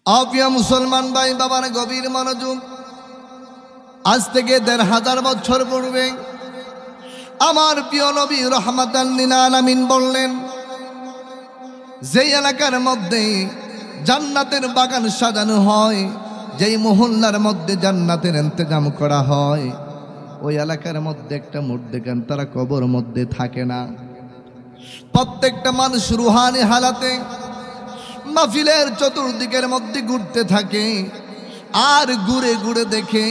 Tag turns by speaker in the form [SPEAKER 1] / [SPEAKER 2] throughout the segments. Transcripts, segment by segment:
[SPEAKER 1] প্রিয় মুসলমান ভাই বাবার গভীর মনোযোগ। আজ থেকে ১৫০০ বছর পূর্বে আমার প্রিয় নবী রাহমাতাল লিল আলামিন বললেন, যেই এলাকার মধ্যে জান্নাতের বাগান সাজানো হয়, যেই মহল্লার মধ্যে জান্নাতের ইন্তজাম করা হয়, ওই এলাকার মধ্যে একটা মুর্দেগান তারা কবর মধ্যে থাকে না। প্রত্যেকটা মানুষ রুহানি হালাতে মাহফিলের চতুর্দিকের মধ্যে ঘুরতে থাকে, আর ঘুরে ঘুরে দেখে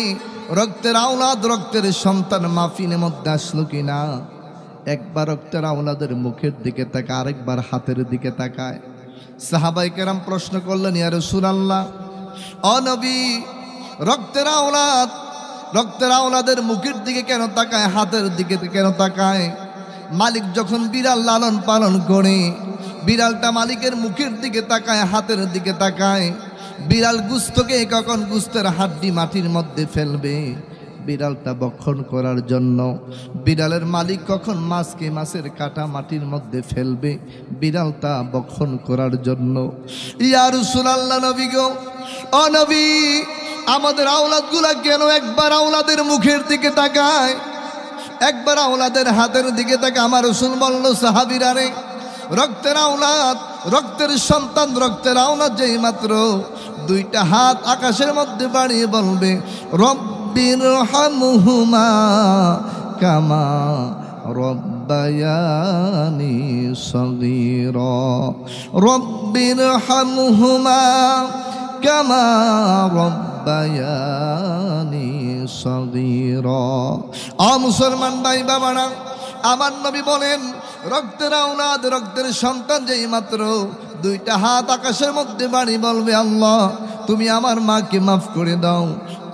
[SPEAKER 1] রক্তের আওলাদ, রক্তের সন্তান মাহফিলের মধ্যে আসলো কিনা। একবার রক্তের আওলাদের মুখের দিকে তাকায়, আরেকবার হাতের দিকে তাকায়। সাহাবায়ে কেরাম প্রশ্ন করলেন, ইয়া রাসূলুল্লাহ, ও নবী, রক্তের আওলাদের মুখের দিকে কেন তাকায়, হাতের দিকে কেন তাকায়? মালিক যখন বিড়াল লালন পালন করে, বিড়ালটা মালিকের মুখের দিকে তাকায়, হাতের দিকে তাকায়। বিড়াল গুস্তকে কখন গুস্তের হাড্ডি মাটির মধ্যে ফেলবে, বিড়ালটা ভক্ষণ করার জন্য। বিড়ালের মালিক কখন মাছকে মাছের কাটা মাটির মধ্যে ফেলবে, বিড়ালটা ভক্ষণ করার জন্য। ইয়া রাসূলুল্লাহ, নবী গো, ও নবী, আমাদের আওলাদগুলা কেন একবার আওলাদের মুখের দিকে তাকায়, একবার আওলাদের হাতের দিকে তাকায়? আমার রাসূল বলল, সাহাবীরা রে, রক্তের আওলাদ, রক্তের সন্তান, রক্তের আওলাদ যেই মাত্র দুইটা হাত আকাশের মধ্যে বাড়িয়ে বলবে, রব্বিরহামহুমা কামা রব্বায়ানি সগীরা, রব্বিরহামহুমা কামা রব্বায়ানি সগীরা। ও মুসলমান ভাই বাবারা, আমার নবী বলেন, রক্তের আওলাদ, রক্তের সন্তান যেই মাত্র দুইটা হাত আকাশের মধ্যে বাড়ি বলবে, আল্লাহ তুমি আমার মাকে মাফ করে দাও,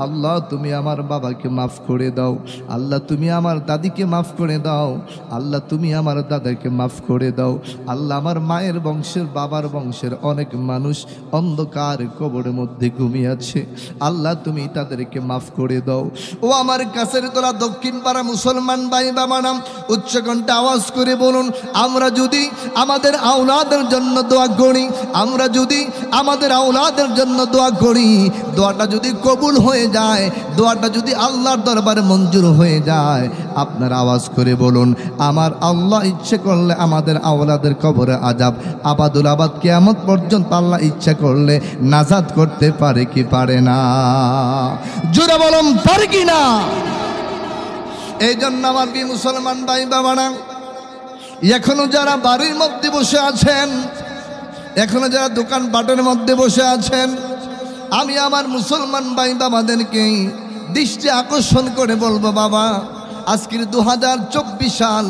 [SPEAKER 1] আল্লাহ তুমি আমার বাবাকে মাফ করে দাও, আল্লাহ তুমি আমার দাদিকে মাফ করে দাও, আল্লাহ তুমি আমার দাদাকে মাফ করে দাও, আল্লাহ আমার মায়ের বংশের, বাবার বংশের অনেক মানুষ অন্ধকার কবরের মধ্যে ঘুমিয়ে আছে, আল্লাহ তুমি তাদেরকে মাফ করে দাও। ও আমার কাছের তোলা দক্ষিণ পাড়া মুসলমান ভাই বাবারা, উচ্চকণ্ঠে আওয়াজ করে বলুন, আমরা যদি আমাদের আওলাদের জন্য দোয়া করি, আমরা যদি আমাদের আওলাদের জন্য দোয়া করি, দোয়াটা যদি কবুল হয়ে যায়, দোয়াটা যদি আল্লাহর দরবারে মঞ্জুর হয়ে যায়, আপনার আওয়াজ করে বলুন, আমার আল্লাহ ইচ্ছে করলে আমাদের আওলাদের কবরে আযাব আবাদুল আবাদ কিয়ামত পর্যন্ত আল্লাহ ইচ্ছা করলে নাজাত করতে পারে কি পারে না? জোরে বলুন, পারে কি না? এই জন্য আমার কি মুসলমান ভাই বাবারা, এখনো যারা বাড়ির মধ্যে বসে আছেন, এখনো যারা দোকান পাটের মধ্যে বসে আছেন, আমি আমার মুসলমান ভাই বাবাদেরকে দৃষ্টি আকর্ষণ করে বলবো, বাবা, আজকের 2024 সাল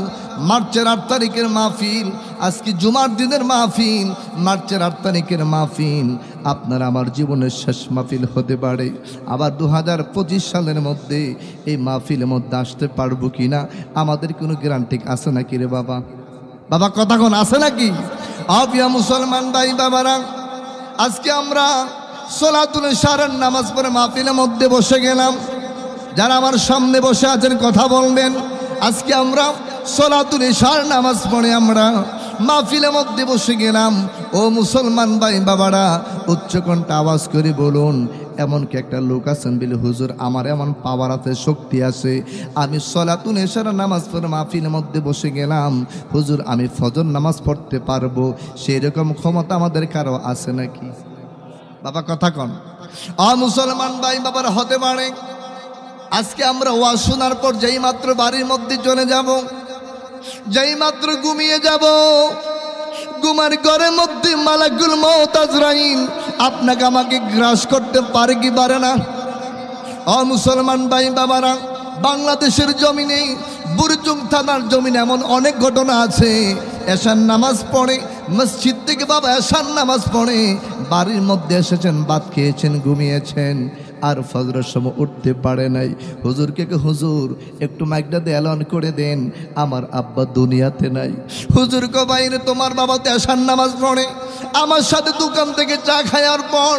[SPEAKER 1] মার্চের 8 তারিখের মাহফিল, আজকে জুমার দিনের মাহফিল, মার্চের 8 তারিখের মাহফিল আপনার আমার জীবনের শেষ মাহফিল হতে পারে। আবার 2025 সালের মধ্যে এই মাহফিলের মধ্যে আসতে পারবো কিনা আমাদের কোনো গ্যারান্টি আছে নাকি রে বাবা? বাবা কথা কোন আছে নাকি? প্রিয় মুসলমান ভাই বাবারা, আজকে আমরা সলাতুল ইশারার নামাজ পড়ে মাহফিলের মধ্যে বসে গেলাম। যারা আমার সামনে বসে আছেন কথা বলবেন, আজকে আমরা সলাতুল ইশারার নামাজ পড়ে আমরা মাহফিলের মধ্যে বসে গেলাম। ও মুসলমান ভাই বাবারা, উচ্চকণ্ঠে আওয়াজ করে বলুন, এমন কি একটা লোক আছেন বলে, হুজুর আমার এমন পাওয়ার আছে, শক্তি আছে, আমি সলাতুল ইশারার নামাজ পড়ে মাহফিলের মধ্যে বসে গেলাম, হুজুর আমি ফজর নামাজ পড়তে পারবো, সেই রকম ক্ষমতা আমাদের কারো আছে নাকি? বাবা কথা কন। মুসলমান ভাই বাবার, হতে পারে আজকে আমরা ওয়াজ শোনার পর যেই মাত্র বাড়ির মধ্যে চলে যাব, যেই মাত্র ঘুমিয়ে যাব, ঘুমার ঘরের মধ্যে মালাকুল মউত আজরাইল আপনাকে আমাকে গ্রাস করতে পারে কি পারে না? মুসলমান ভাই বাবারা, বাংলাদেশের জমিনে, বুরজুং থানার জমিনে এমন অনেক ঘটনা আছে। এশার নামাজ পড়ে মসজিদ থেকে বাবা এশার নামাজ পড়ে বাড়ির মধ্যে এসেছেন, ভাত খেয়েছেন, ঘুমিয়েছেন, আর ফজরের সময় উঠতে পারে নাই। হুজুরকে হুজুর একটু মাইকটা দিয়ে এলান করে দেন, আমার আব্বা দুনিয়াতে নাই। হুজুর কো বাইরে তোমার বাবা তো এশার নামাজ পড়ে, আমার সাথে দোকান থেকে চা খাওয়ার পর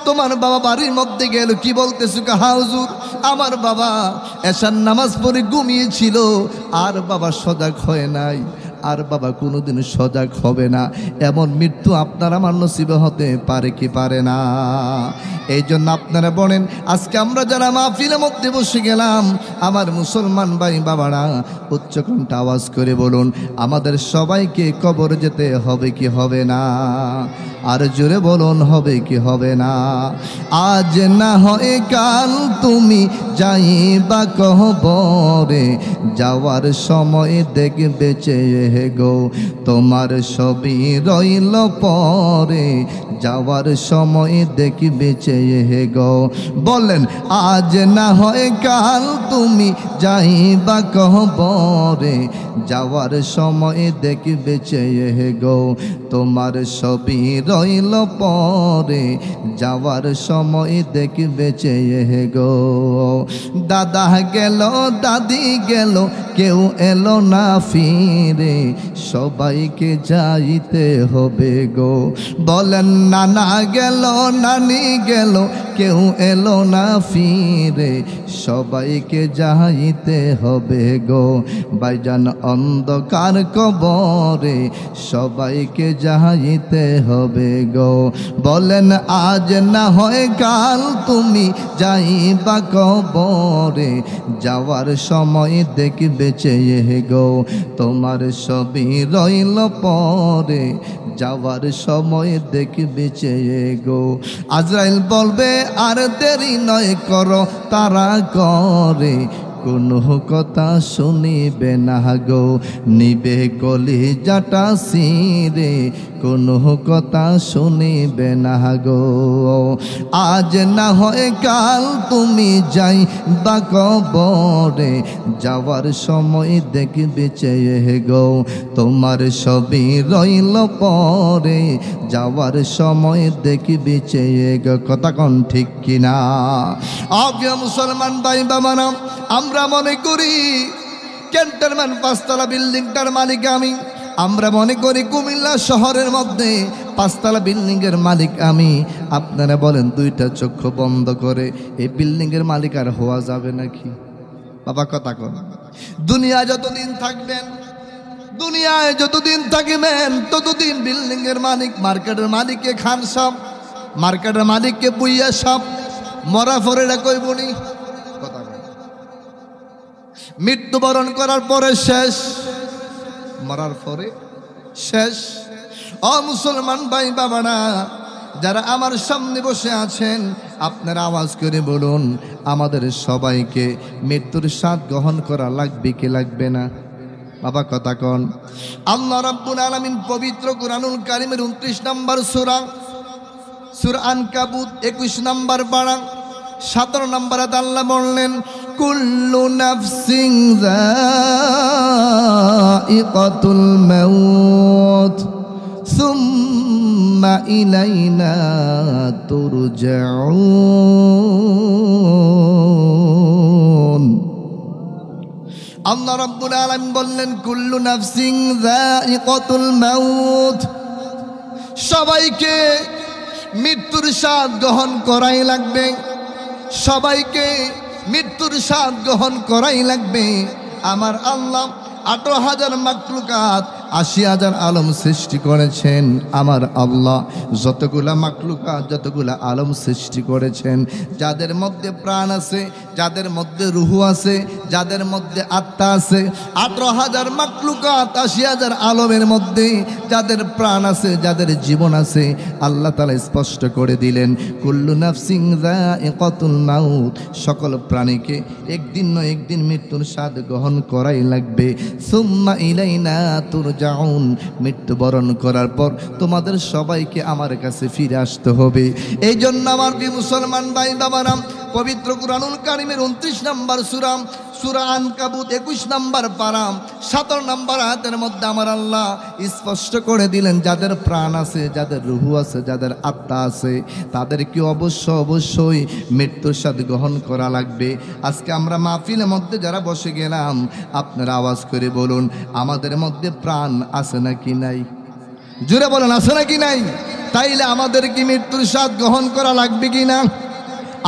[SPEAKER 1] তোমার বাবা বাড়ির মধ্যে গেল, কি বলতেছো? হ্যাঁ হুজুর, আমার বাবা এশার নামাজ পড়ে ঘুমিয়েছিল, আর বাবা সজাগ হয় নাই, আর বাবা কোনোদিন সজাগ হবে না, এমন মৃত্যু আপনার আমার নসিবে হতে পারে কি পারে না? এই জন্য আপনারা বলেন, আজকে আমরা যারা মাহফিলের মধ্যে বসে গেলাম, আমার মুসলমান ভাই বাবারা উচ্চকণ্ঠে আওয়াজ করে বলুন, আমাদের সবাইকে কবর যেতে হবে কি হবে না? আর জোরে বলুন, হবে কি হবে না? আজ না হয় কাল তুমি যাইবা কবরে, যাওয়ার সময় দেখবে চেয়ে গো তোমার সবই রইল পরে, যাওয়ার সময় দেখবে চেয়ে গো। বলেন, আজ না হয় কাল তুমি যাইবা কবরে, যাওয়ার সময় দেখবে চেয়ে গো তোমার সবই রইল পরে, যাওয়ার সময় দেখবে চেয়ে গো। দাদা গেল দাদি গেল কেউ এলো না ফিরে, সবাইকে যাইতে হবে গো। বলেন, নানা গেল নানি গেল কেউ এলো না ফিরে, সবাইকে যাইতে হবে গো। ভাইজান অন্ধকার কবরে, সবাইকে যাইতে হবে গো। বলেন, আজ না হয় কাল তুমি যাইবা কবরে, যাওয়ার সময় দেখবে চেয়ে গো তোমার সবই রইল পরে, যাওয়ার সময় দেখবে চেয়ে গো। আজরাইল বলবে, আর দেরি নয় করো তারা করে, কোনো কথা শুনিবে না গো নিবে কলিজাটা সিরে, কোনো কথা শুনিবে না গো। আজ না হয় কাল তুমি যাই বা কবরে, যাওয়ার সময় দেখবে চেয়ে গো তোমার সবই রইল পরে, যাওয়ার সময় দেখবে চেয়ে গো। কথা কোন ঠিক কিনা? আগে মুসলমান ভাই বাবারা, আমরা মনে করি ক্যান্টনমেন্ট 5 তলা বিল্ডিংটার মালিক আমি, আমরা মনে করি কুমিল্লা শহরের মধ্যে 5 তলা বিল্ডিংয়ের মালিক আমি। আপনারা বলেন, 2টা চক্ষু বন্ধ করে এই বিল্ডিংয়ের মালিক আর হওয়া যাবে নাকি? বাবা কথা কন। দুনিয়ায় যতদিন থাকবেন, দুনিয়ায় যতদিন থাকবেন ততদিন বিল্ডিংয়ের মালিক, মার্কেটের মালিককে খান সব, মার্কেটের মালিককে বুইয়া সব, মরা পরে কই বলি কথা কন। মৃত্যুবরণ করার পরে শেষ, মরার পরে শেষ। ও মুসলমান ভাই বাবারা, যারা আমার সামনে বসে আছেন, আপনারা আওয়াজ করে বলুন, আমাদের সবাইকে মৃত্যুর স্বাদ গ্রহণ করা লাগবে কি লাগবে না? বাবা কথা কন। আল্লাহ রাব্বুল আলামিন পবিত্র কুরআনুল কারীমের 29 নম্বর সূরা, সূরা আনকাবুত 21 নম্বর পারা 17 নম্বর আয়াতে আল্লাহ বললেন, কুল্লু নাফসিন যায়িকাতুল মাউত সুম্মা ইলাইনা তুরজাউন। আল্লাহ রাব্বুল আলামিন বললেন, কুল্লু নাফসিন যায়িকাতুল মাউত, সবাইকে মৃত্যুর স্বাদ গ্রহণ করাই লাগবে, সবাইকে মৃত্যুর স্বাদ গ্রহণ করাই লাগবে। আমার আল্লাহ 18,000 মাখলুকাত 80,000 আলম সৃষ্টি করেছেন। আমার আল্লাহ যতগুলা মাখলুকাত, যতগুলা আলম সৃষ্টি করেছেন, যাদের মধ্যে প্রাণ আছে, যাদের মধ্যে রুহু আছে, যাদের মধ্যে আত্মা আছে, 18,000 মাখলুকাত 80,000 আলমের মধ্যে যাদের প্রাণ আছে, যাদের জীবন আছে, আল্লাহ তাআলা স্পষ্ট করে দিলেন, কুল্লু নাফসিন যায়িকাতুল মাউত, সকল প্রাণীকে একদিন না একদিন মৃত্যুর স্বাদ গ্রহণ করাই লাগবে। সুম্মা ইলাইনা তুরজাউন, মৃত্যুবরণ করার পর তোমাদের সবাইকে আমার কাছে ফিরে আসতে হবে। এই জন্য আমার মুসলমান ভাই বাবারা, পবিত্র কুরআনুল কারীমের 29 নম্বর সূরা, সূরা আনকাবুত 21 নম্বর পারা 17 নম্বর আয়াতের মধ্যে আমার আল্লাহ স্পষ্ট করে দিলেন, যাদের প্রাণ আছে, যাদের রুহু আছে, যাদের আত্মা আছে, তাদেরকে অবশ্যই মৃত্যুর স্বাদ গ্রহণ করা লাগবে। আজকে আমরা মাহফিলের মধ্যে যারা বসে গেলাম, আপনারা আওয়াজ করে বলুন, আমাদের মধ্যে প্রাণ আছে নাকি নাই? জোরে বলেন, আছে নাকি নাই? তাইলে আমাদের কি মৃত্যুর স্বাদ গ্রহণ করা লাগবে কি না?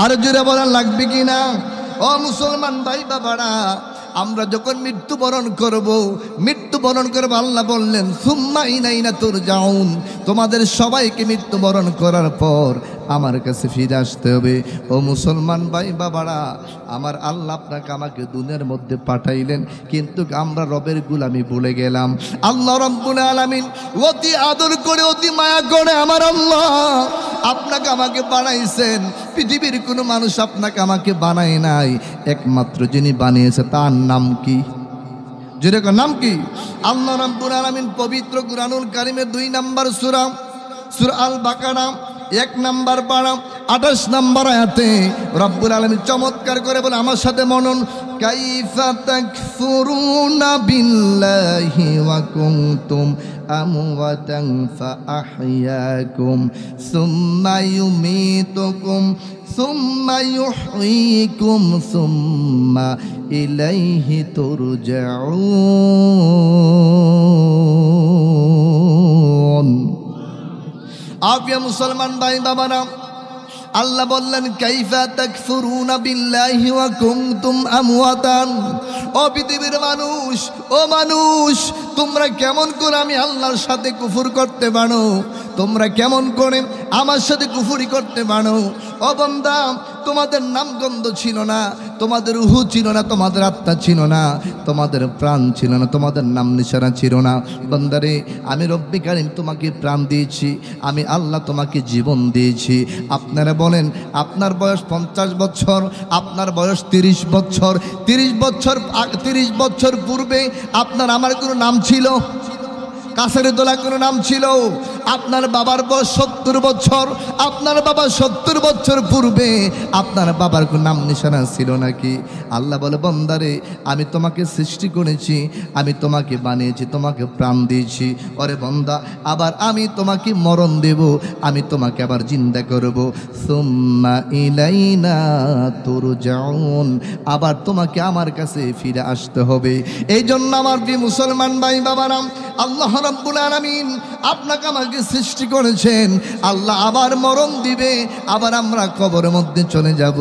[SPEAKER 1] আর জোরে বলেন, লাগবে কি না? ও মুসলমান ভাই বাবারা, আমরা যখন মৃত্যুবরণ করব আল্লাহ বললেন সুম্মা ইলাইনা তুরজাউন, তোমাদের সবাইকে মৃত্যুবরণ করার পর আমার কাছে ফিরে আসতে হবে। ও মুসলমান ভাই বাবারা, আমার আল্লাহ আপনাকে আমাকে দুনিয়ার মধ্যে পাঠাইলেন, কিন্তু আমরা রবের গোলামি ভুলে গেলাম। আল্লাহ রাব্বুল আলামিন অতি আদর করে, অতি মায়া করে আমার আল্লাহ আপনাকে আমাকে বানাইছেন। পৃথিবীর কোনো মানুষ আপনাকে আমাকে বানায় নাই, একমাত্র যিনি বানিয়েছে তার নাম কি? যেরকম নাম কি? আল্লাহ রাব্বুল আলামিন পবিত্র কুরআনুল কারীমের 2 নম্বর সূরা সূরা আল বাকারা 1 নম্বর পারা 28 নম্বর আয়াতে রব্বুল আলামিন চমৎকার করে বলে, আমার সাথে মনন, কাইফা তাকফুরুনা বিল্লাহি ওয়া কুনতুম আমওয়াতান ফাআহইয়াকুম সুম্মা ইউমীতুকুম সুম্মা ইউহয়িকুম সুম্মা ইলাইহি তুরজাউন। আফিয়া মুসলমান ভাই বাবারা, আল্লাহ বললেন কাইফা তাকফুরুনা বিল্লাহি ওয়া কুনতুম আমওয়াতান। ও পৃথিবীর মানুষ, ও মানুষ, তোমরা কেমন করে আমি আল্লাহর সাথে কুফর করতে পারো? তোমরা কেমন করে আমার সাথে কুফরি করতে পারো? ও বান্দা, তোমাদের নামগন্ধ ছিল না, তোমাদের রূহ ছিল না, তোমাদের আত্মা ছিল না, তোমাদের প্রাণ ছিল না, তোমাদের নাম নিশানা ছিল না। বান্দারে, আমি রব্বি কারীম তোমাকে প্রাণ দিয়েছি, আমি আল্লাহ তোমাকে জীবন দিয়েছি। আপনারা বলেন, আপনার বয়স 50 বছর, আপনার বয়স 30 বছর, 30 বছর পূর্বে আপনার আমার কোনো নাম ছিল? কাছের দোলা কোনো নাম ছিল? আপনার বাবার বয়স 70 বছর, আপনার বাবা 70 বছর পূর্বে আপনার বাবার কোনো নাম নিশানা ছিল নাকি? আল্লাহ বলে, বান্দারে, আমি তোমাকে সৃষ্টি করেছি, আমি তোমাকে বানিয়েছি, তোমাকে প্রাণ দিয়েছি। ওরে বান্দা, আবার আমি তোমাকে মরণ দেব, আমি তোমাকে আবার জিন্দা করব। সুম্মা ইলাইনা তুরজাউন, আবার তোমাকে আমার কাছে ফিরে আসতে হবে। এই জন্য আমার প্রিয় মুসলমান ভাই বাবারা, আল্লাহ রাব্বুল আলামিন আপনাকে আমাকে সৃষ্টি করেছেন, আল্লাহ আবার মরণ দিবে, আবার আমরা কবরের মধ্যে চলে যাব,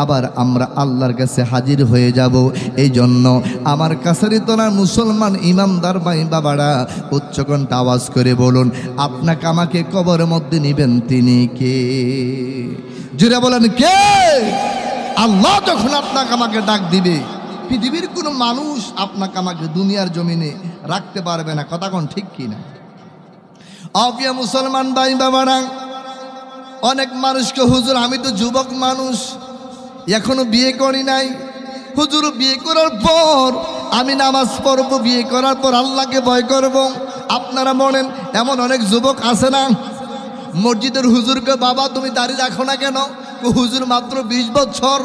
[SPEAKER 1] আবার আমরা আল্লাহর কাছে হাজির হয়ে যাব। এই জন্য আমার কাছের তোলার মুসলমান ইমানদার ভাই বাবারা, উচ্চকণ্ঠে আওয়াজ করে বলুন, আপনাকে আমাকে কবরের মধ্যে নিবেন তিনি কে? জোরে বলেন, কে? আল্লাহ যখন আপনাকে আমাকে ডাক দিবে, পৃথিবীর কোনো মানুষ আপনাকে আমাকে দুনিয়ার জমিনে রাখতে পারবে না। কথা কোন ঠিক কিনা? আফিয়া মুসলমান ভাই বাবারা, অনেক মানুষকে, হুজুর আমি তো যুবক মানুষ, এখনো বিয়ে করি নাই, হুজুর বিয়ে করার পর আমি নামাজ পড়বো, বিয়ে করার পর আল্লাহকে ভয় করব। আপনারা বলেন, এমন অনেক যুবক আছে না? মসজিদের হুজুরকে, বাবা তুমি দাঁড়িয়ে রাখো না কেন? হুজুর মাত্র 20 বছর,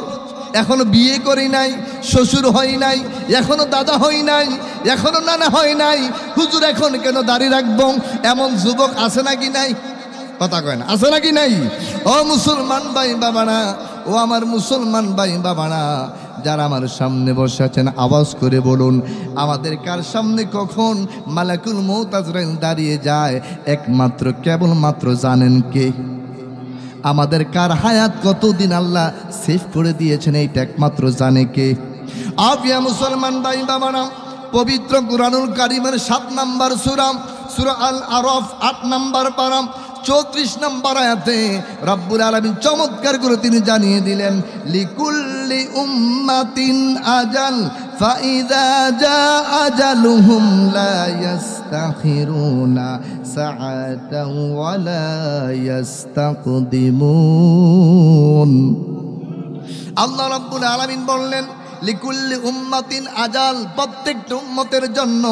[SPEAKER 1] এখনো বিয়ে করি নাই, শ্বশুর হই নাই, এখনো দাদা হই নাই, এখনো নানা হয় নাই, হুজুর এখন কেন দাঁড়িয়ে রাখবো? এমন যুবক আছে নাকি নাই? কথা কয় না, আছে নাকি নাই? ও মুসলমান ভাই বাবারা, ও আমার মুসলমান ভাই বাবারা, যারা আমার সামনে বসে আছেন, আওয়াজ করে বলুন, আমাদের কার সামনে কখন মালাকুল মউত আজরাইল দাঁড়িয়ে যায় একমাত্র কেবলমাত্র জানেন কে? আমাদের কার হায়াত কতদিন আল্লাহ সেভ করে দিয়েছেন এইটা একমাত্র জানে কে? আফিয়া মুসলমান ভাই বাবারা, পবিত্র কুরআনুল কারীমের 7 নম্বর সূরা সূরা আল আরাফ 8 নম্বর পারা 34 নম্বর আয়াতে রব্বুল আলামিন চমৎকার করে তিনি জানিয়ে দিলেন, লিকুল্লি উম্মাতিন আজাল ফাইযা জাআ আজালুহুম লা ইস্তাখিরুনা সাআতাও ওয়া লা ইস্তাকদিমুন। আল্লাহ রাব্বুল আলামিন বললেন, লিকুল্লি উম্মাতিন আজাল, প্রত্যেকটা উম্মতের জন্য,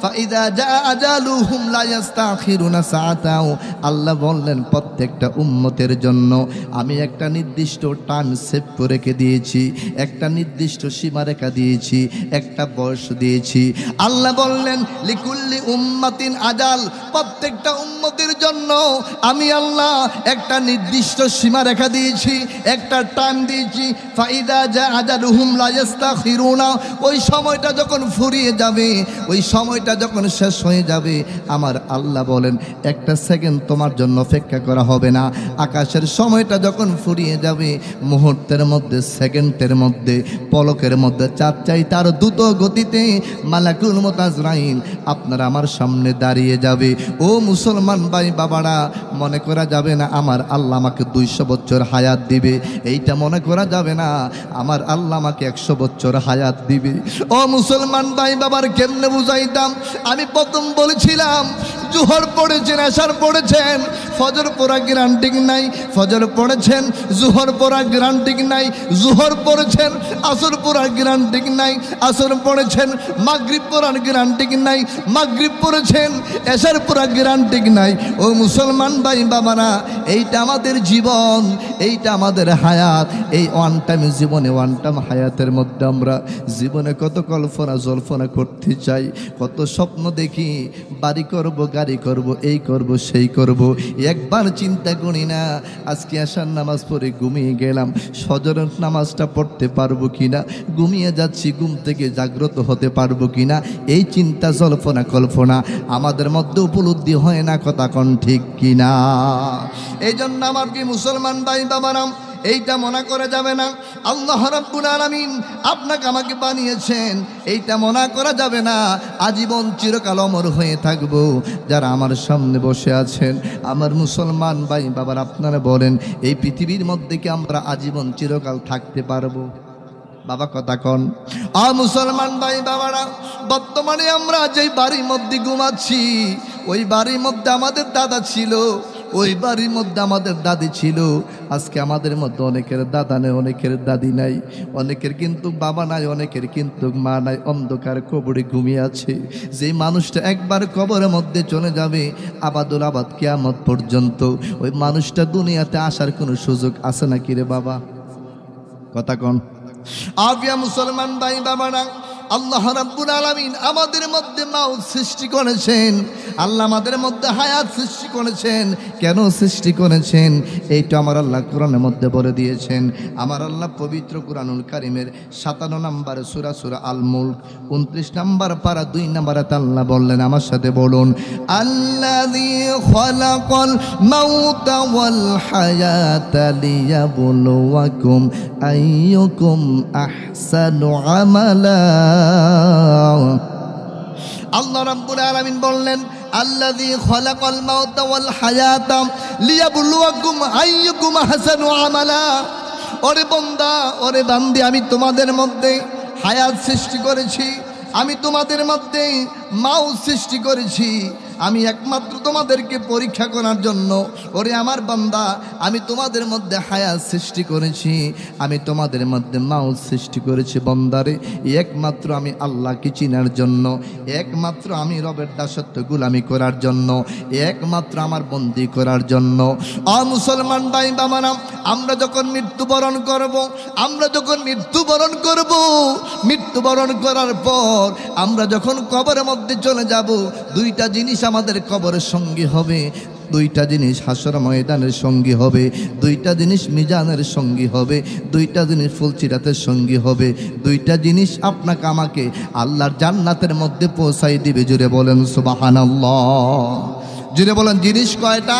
[SPEAKER 1] ফাইদা জা আজালুহুম লা ইস্তাখিরুনা সাআতাও, আল্লাহ বললেন প্রত্যেকটা উম্মতের জন্য আমি একটা নির্দিষ্ট টাইম সেভ করে রেখে দিয়েছি, একটা নির্দিষ্ট সীমারেখা দিয়েছি, একটা বয়স দিয়েছি। আল্লাহ বললেন লিকুল্লি উম্মাতিন আজাল, প্রত্যেকটা উম্মতের জন্য আমি আল্লাহ একটা নির্দিষ্ট সীমারেখা দিয়েছি, একটা টাইম দিয়েছি। ফাইদা জা আজালুহুম লা ইস্তাখিরুনা, ওই সময়টা যখন ফুরিয়ে যাবে, ওই সময়টা যখন শেষ হয়ে যাবে, আমার আল্লাহ বলেন একটা সেকেন্ড তোমার জন্য অপেক্ষা করা হবে না। আকাশের সময়টা যখন ফুরিয়ে যাবে, মুহূর্তের মধ্যে, সেকেন্ডের মধ্যে, পলকের মধ্যে, চাইতে আরো দ্রুত গতিতে মালাকুল মউত আজরাইল আপনার আমার সামনে দাঁড়িয়ে যাবে। ও মুসলমান ভাই বাবারা, মনে করা যাবে না আমার আল্লাহ আমাকে 200 বছর হায়াত দিবে, এইটা মনে করা যাবে না আমার আল্লাহ আমাকে 100 বছর হায়াত দিবে। ও মুসলমান ভাই বাবার কেমনে বুঝাইতাম? আমি প্রথম বলেছিলাম জোহর পড়েছেন, আশার পড়েছেন, ফজর পড়া গ্যারান্টি নাই, ফজর পড়েছেন, জোহর পড়া গ্যারান্টি নাই, জোহর পড়েছেন, আসর পড়ার গ্যারান্টি নাই, আসর পড়েছেন, মাগরিব পড়ার গ্যারান্টি নাই, মাগরিব পড়েছেন, এশার পড়ার গ্যারান্টি নাই। ও মুসলমান ভাই বাবারা, এইটা আমাদের জীবন, এইটা আমাদের হায়াত। এই ওয়ান টাইম জীবনে, ওয়ান টাইম হায়াতের মধ্যে আমরা জীবনে কত কল্পনা জল্পনা করতে চাই, কত স্বপ্ন দেখি, বাড়ি করব, গাড়ি করব, এই করব, সেই করব। একবার চিন্তা করি না আজকে আশার নামাজ পড়ে ঘুমিয়ে গেলাম, ফজরের নামাজটা পড়তে পারবো কিনা, ঘুমিয়ে যাচ্ছি, ঘুম থেকে জাগ্রত হতে পারবো কিনা। এই চিন্তা জল্পনা কল্পনা আমাদের মধ্যে উপলব্ধি হয় না, কথা কোন ঠিক কিনা? এই জন্য আমার কি মুসলমান ভাই বাবারাম, এইটা মনে করা যাবে না আল্লাহ রাব্বুল আলামিন আপনাকে আমাকে বানিয়েছেন, এইটা মনে করা যাবে না আজীবন চিরকাল অমর হয়ে থাকবো। যারা আমার সামনে বসে আছেন আমার মুসলমান ভাই বাবার, আপনারা বলেন এই পৃথিবীর মধ্যে কি আমরা আজীবন চিরকাল থাকতে পারবো? বাবা কথা কন। মুসলমান ভাই বাবারা, বর্তমানে আমরা যেই বাড়ির মধ্যে ঘুমাচ্ছি, ওই বাড়ির মধ্যে আমাদের দাদা ছিল, ওই বাড়ির মধ্যে আমাদের দাদি ছিল। আজকে আমাদের মধ্যে অনেকের দাদা নেই, অনেকের দাদি নাই, অনেকের কিন্তু বাবা নাই, অনেকের কিন্তু মা নাই, অন্ধকার কবরে ঘুমিয়ে আছে। যে মানুষটা একবার কবরের মধ্যে চলে যাবে আবাদুল আবাদ কিয়ামত পর্যন্ত, ওই মানুষটা দুনিয়াতে আসার কোনো সুযোগ আছে নাকি রে বাবা? কথা কন। আবিয়া মুসলমান ভাই বাবারা, আল্লাহ রাব্বুল আলামিন আমাদের মধ্যে মাউত সৃষ্টি করেছেন, আল্লাহ আমাদের মধ্যে হায়াত সৃষ্টি করেছেন। কেন সৃষ্টি করেছেন এইটা আমার আল্লাহ কোরআনের মধ্যে বলে দিয়েছেন। আমার আল্লাহ পবিত্র কুরআনুল কারীমের 57 নম্বর সূরা, সূরা আল মুলক 29 নম্বর পারা 2 নম্বরে আল্লাহ বললেন, আমার সাথে বলুন, আল্লাযী খালাকাল মাউতা ওয়াল হায়াতা লিয়াবলুয়াকুম আইয়ুকুম আহসানু আমালা। আল্লাহ রাব্বুল আলামিন বললেন, আল্লাযী খালাকাল মাউতা ওয়াল হায়াতা লিয়াবলুয়াকুম আইয়ুকুম আহসানু আমালা। ওরে বান্দা, ওরে বান্দি, আমি তোমাদের মধ্যে হায়াত সৃষ্টি করেছি, আমি তোমাদের মধ্যে মাউত সৃষ্টি করেছি, আমি একমাত্র তোমাদেরকে পরীক্ষা করার জন্য। ওরে আমার বান্দা, আমি তোমাদের মধ্যে হায়াত সৃষ্টি করেছি, আমি তোমাদের মধ্যে মাউত সৃষ্টি করেছি বান্দারে, একমাত্র আমি আল্লাহকে চিনার জন্য, একমাত্র আমি রবের দাসত্ব গোলামি করার জন্য, একমাত্র আমার বন্দী করার জন্য। মুসলমান ভাই বাবারা, আমরা যখন মৃত্যুবরণ করব, আমরা যখন মৃত্যুবরণ করব, মৃত্যুবরণ করার পর আমরা যখন কবরের মধ্যে চলে যাব, দুইটা জিনিস আমাদের কবরের সঙ্গী হবে, দুইটা জিনিস হাসর ময়দানের সঙ্গী হবে, দুইটা জিনিস মিজানের সঙ্গী হবে, দুইটা জিনিস ফুলচিরাতের সঙ্গী হবে, দুইটা জিনিস আপনাকে আমাকে আল্লাহর জান্নাতের মধ্যে পৌঁছাই দিবে। জুড়ে বলেন সুবহানাল্লাহ। জুড়ে বলেন জিনিস কয়টা?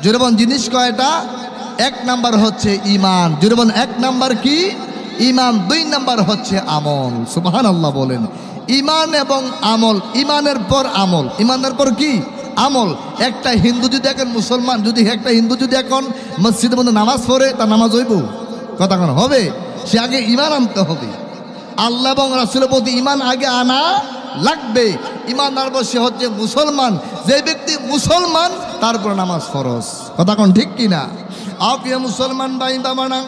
[SPEAKER 1] জুড়ে বলেন জিনিস কয়টা? 1 নাম্বার হচ্ছে ঈমান। জুড়ে বলেন 1 নাম্বার কি? ঈমান। 2 নাম্বার হচ্ছে আমল। সুবহানাল্লাহ বলেন। ঈমান এবং আমল, ঈমানের পর আমল, ঈমানের পর কি? আমল। একটা হিন্দু যদি এখন মুসলমান, যদি একটা হিন্দু যদি এখন মসজিদের মধ্যে নামাজ পড়ে, তার নামাজ হইব? কথা কেন হবে? সে আগে ঈমান আনতে হবে, আল্লাহ এবং রাসূলের প্রতি ঈমান আগে আনা লাগবে। ঈমান আনবো, সে হচ্ছে মুসলমান। যে ব্যক্তি মুসলমান তারপর নামাজ ফরজ। কথা কোন ঠিক কিনা? আপনি মুসলমান ভাই বাবারা,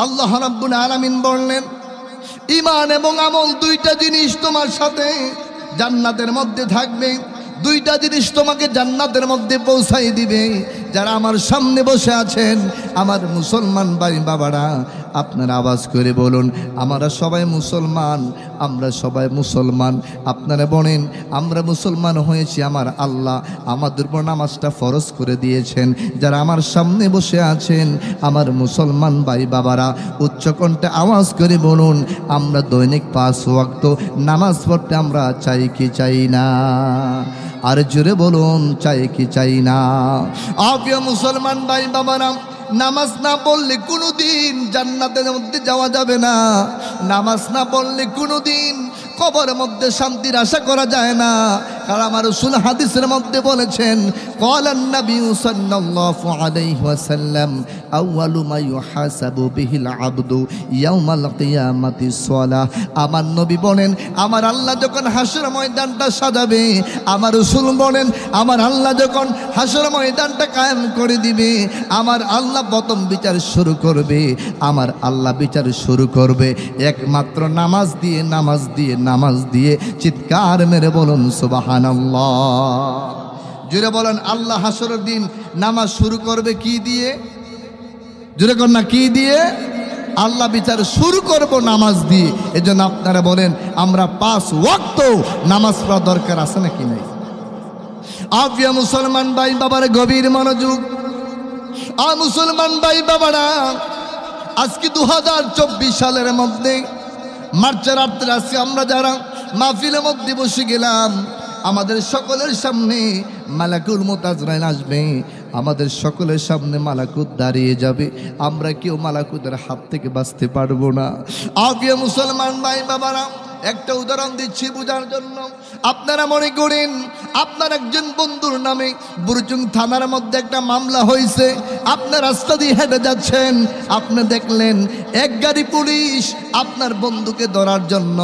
[SPEAKER 1] আল্লাহ রাব্বুল আলামিন বললেন, ঈমান এবং আমল দুইটা জিনিস তোমার সাথে জান্নাতের মধ্যে থাকবে, দুইটা জিনিস তোমাকে জান্নাতের মধ্যে পৌঁছাই দিবে। যারা আমার সামনে বসে আছেন আমার মুসলমান ভাই বাবারা, আপনারা আওয়াজ করে বলুন, আমরা সবাই মুসলমান, আমরা সবাই মুসলমান। আপনারা বলেন, আমরা মুসলমান হয়েছি, আমার আল্লাহ আমাদের উপর নামাজটা ফরজ করে দিয়েছেন। যারা আমার সামনে বসে আছেন আমার মুসলমান ভাই বাবারা, উচ্চকণ্ঠে আওয়াজ করে বলুন, আমরা দৈনিক 5 ওয়াক্ত নামাজ পড়তে আমরা চাই কি চাই না? আর জোরে বলুন, চাই কি চাই না? প্রিয় মুসলমান ভাই বাবারা, নামাজ না পড়লে কোনোদিন জান্নাতের মধ্যে যাওয়া যাবে না। নামাজ না পড়লে কোনোদিন কবরের মধ্যে শান্তির আশা করা যায় না। কারণ আমার রাসূল হাদিসের মধ্যে বলেছেন, ক্বালান নবী সাল্লাল্লাহু আলাইহি ওয়াসাল্লাম, আউয়ালু মা ইউহাসাবু বিহিল আবদু ইয়াউমাল কিয়ামাতি সালাহ। আমার নবী বলেন, আমার আল্লাহ যখন হাসর ময়দানটা সাজাবে, আমার রাসূল বলেন, আমার আল্লাহ যখন হাসর ময়দানটা কায়েম করে দিবে, আমার আল্লাহ প্রথম বিচার শুরু করবে। আমার আল্লাহ বিচার শুরু করবে একমাত্র নামাজ দিয়ে, নামাজ দিয়ে, নামাজ দিয়ে। চিৎকার মেরে বলুন সুবহানাল্লাহ। জোরে বলেন, আল্লাহ হাসরের দিন নামাজ শুরু করবে কি দিয়ে? জোরে কর না, কি দিয়ে? আল্লাহ বিচার শুরু করব নামাজ দিয়ে। এজন্য আপনারা বলেন, আমরা 5 ওয়াক্ত নামাজ পড়া দরকার আছে নাকি নাই? প্রিয় মুসলমান ভাই বাবার গভীর মনোযোগ। মুসলমান ভাই বাবারা, আজকে 2024 সালের মধ্যে মার্চের 8 আজকে আমরা যারা মাহফিলের মধ্যে বসে গেলাম, আমাদের সকলের সামনে মালাকুল মউত আজরাইল আসবে। আমাদের সকলের সামনে মালাকুত দাঁড়িয়ে যাবে। আমরা কেউ মালাকুতের হাত থেকে বাঁচতে পারবো না। প্রিয় মুসলমান ভাই বাবারা, একটা উদাহরণ দিচ্ছি বোঝার জন্য। আপনারা মনে করেন আপনার একজন বন্ধুর নামে বুরজুং থানার মধ্যে একটা মামলা হয়েছে। আপনার রাস্তা দিয়ে হেঁটে যাচ্ছেন, আপনি দেখলেন এক গাড়ি পুলিশ আপনার বন্ধুকে ধরার জন্য,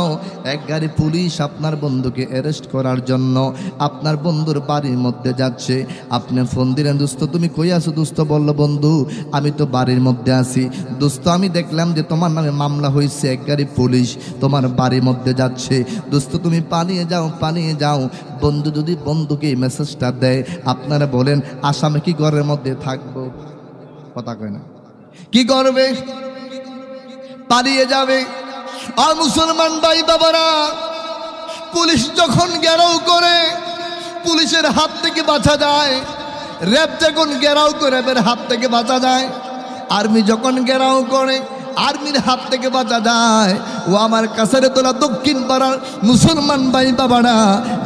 [SPEAKER 1] এক গাড়ি পুলিশ আপনার বন্ধুকে অ্যারেস্ট করার জন্য আপনার বন্ধুর বাড়ির মধ্যে যাচ্ছে। আপনি ফোন দিলেন, দোস্ত তুমি কই আছো? দোস্ত বলল, বন্ধু আমি তো বাড়ির মধ্যে আছি। দোস্ত আমি দেখলাম যে তোমার নামে মামলা হয়েছে, এক গাড়ি পুলিশ তোমার বাড়ির মধ্যে যাচ্ছে। দোস্ত তুমি পালিয়ে যাও, পালিয়ে যাও। বন্ধু যদি বন্ধুকে এই মেসেজটা দেয়, আপনারা বলেন আসামে কি ঘরের মধ্যে থাকবো? কথা কয় না, কি করবে? পালিয়ে যাবে। আর মুসলমান ভাই বাবারা, পুলিশ যখন ঘেরাও করে পুলিশের হাত থেকে বাঁচা যায়, র্যাব যখন ঘেরাও করে র্যাবের হাত থেকে বাঁচা যায়, আর্মি যখন ঘেরাও করে আর্মির হাত থেকে বাঁচা যায়। ও আমার কাছের তোলা দক্ষিণ পাড়ার মুসলমান ভাই বাবারা,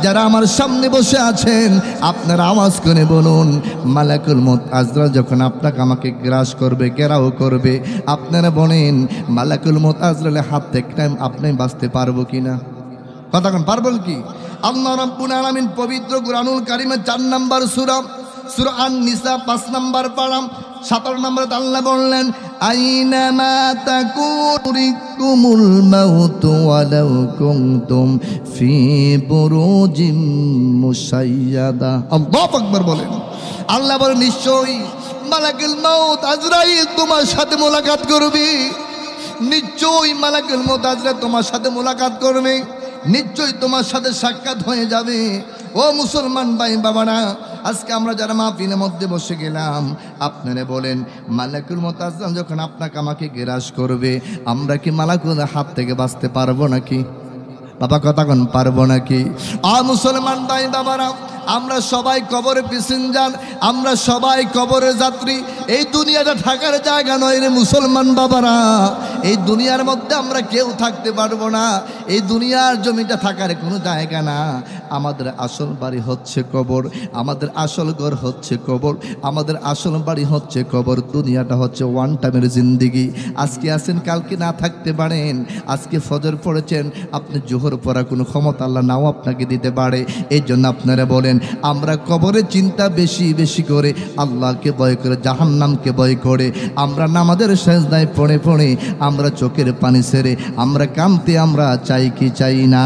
[SPEAKER 1] যারা আমার সামনে বসে আছেন, আপনারা আওয়াজ করে বলুন, মালাকুল মউত আজরাইল যখন আপনাকে আমাকে গ্রাস করবে, ঘেরাও করবে, আপনারা বলেন মালাকুল মউত আজরাইলের হাত থেকে আপনি বাঁচতে পারবো কিনা? কথা কোন পারবেন কি? আল্লাহ রাব্বুল আলামিন পবিত্র কুরআনুল কারীমের 4 নম্বর সূরা, সূরা আন-নিসা 5 নম্বর পারা 17 নম্বরে আল্লাহ বললেন, আইনামা তাকুরিকুমুল মাউত ওয়ালাউ কুনতুম ফি বুরুজিম মুশাইয়াদা। আল্লাহু আকবার বলেন। আল্লাহ বলেন, নিশ্চয়ই মালাকুল মউত আজরাইল তোমার সাথে মোলাকাত করবে। নিশ্চয়ই মালাকুল মউত আজরাইল তোমার সাথে মোলাকাত করবে, নিশ্চয়ই তোমার সাথে সাক্ষাৎ হয়ে যাবে। ও মুসলমান ভাই বাবারা, আজকে আমরা যারা মাহফিলের মধ্যে বসে গেলাম, আপনারা বলেন মালাকুল মউত আজরাইল যখন আপনাকে আমাকে গ্রাস করবে, আমরা কি মালাকুলের হাত থেকে বাঁচতে পারবো নাকি? বাবা কথা কোন পারবো নাকি? মুসলমান ভাই বাবারা, আমরা সবাই কবরে প্যাসেঞ্জার, আমরা সবাই কবরের যাত্রী। এই দুনিয়াটা থাকার জায়গা নয় রে মুসলমান বাবারা। এই দুনিয়ার মধ্যে আমরা কেউ থাকতে পারবো না। এই দুনিয়ার জমিটা থাকার কোনো জায়গা না। আমাদের আসল বাড়ি হচ্ছে কবর, আমাদের আসল ঘর হচ্ছে কবর, আমাদের আসল বাড়ি হচ্ছে কবর। দুনিয়াটা হচ্ছে ওয়ান টাইমের জিন্দিগি। আজকে আছেন, কালকে না থাকতে পারেন। আজকে ফজর পড়েছেন, আপনি জোহর পড়া কোনো ক্ষমতা আল্লাহ নাও আপনাকে দিতে পারে। এই জন্য আপনারা বলেন আমরা কবরের চিন্তা বেশি বেশি করে, আল্লাহকে ভয় করে, জাহান্নামকে ভয় করে, আমরা নামাজের সেজদায় পড়ে পড়ে আমরা চোখের পানি ছেড়ে আমরা কামতে আমরা চাই কি চাই না?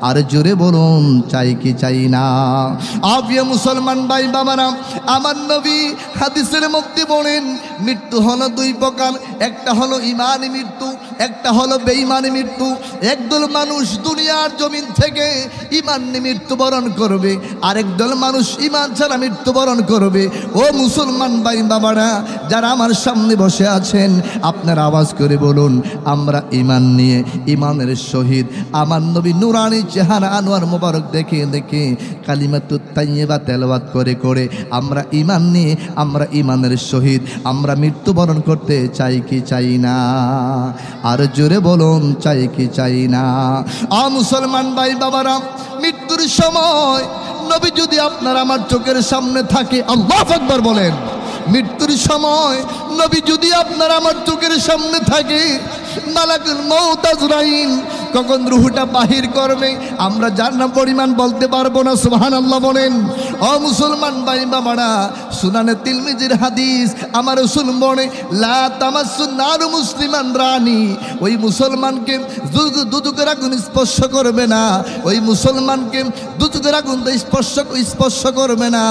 [SPEAKER 1] আর জোরে বলুন বলুন চাই কি চাই না? প্রিয় মুসলমান ভাই বাবারা, আমার নবী হাদিসের মধ্যে বলেন মৃত্যু হলো দুই প্রকার, একটা হলো ঈমানি মৃত্যু, একটা হলো বেঈমানি মৃত্যু। একদল মানুষ দুনিয়ার জমিন থেকে ঈমান নিয়ে মৃত্যুবরণ করবে, আরেকদল মানুষ ঈমান ছাড়া মৃত্যুবরণ করবে। ও মুসলমান ভাই বাবারা, যারা আমার সামনে বসে আছেন, আপনারা আওয়াজ করে বলুন আমরা ঈমান নিয়ে ঈমানের শহীদ। আমার নবী নুরানি চেহারা আনোয়ার মোবারক দেখে দেখে কালিমাতুত তাইয়্যিবা তেলাওয়াত করে করে আমরা ঈমান নিয়ে আমরা ঈমানের শহীদ, আমরা মৃত্যুবরণ করতে চাই কি চাই না? আর জোরে বলুন চাই কি চাই না? মুসলমান ভাই বাবারা, মৃত্যুর সময় নবী যদি আপনার আমার চোখের সামনে থাকে, আল্লাহু আকবার বলেন, মৃত্যুর সময় নবী যদি আপনার আমার চোখের সামনে থাকে, মালাকুল মউত আজরাইল কখন রূহটা বাহির করবে আমরা যার নাম পরিমাণ বলতে পারবো না। সুবহানাল্লাহ বলেন। ও মুসলমান ভাই বাবারা, সুনানে তিরমিজির হাদিস, আমার রাসূল বলে লা তামাসসুন নারু মুসলিমান রানী, ওই মুসলমানকে দুদুকের আগুন স্পর্শ করবে না, ওই মুসলমানকে দুদুকের আগুন স্পর্শ করবে না।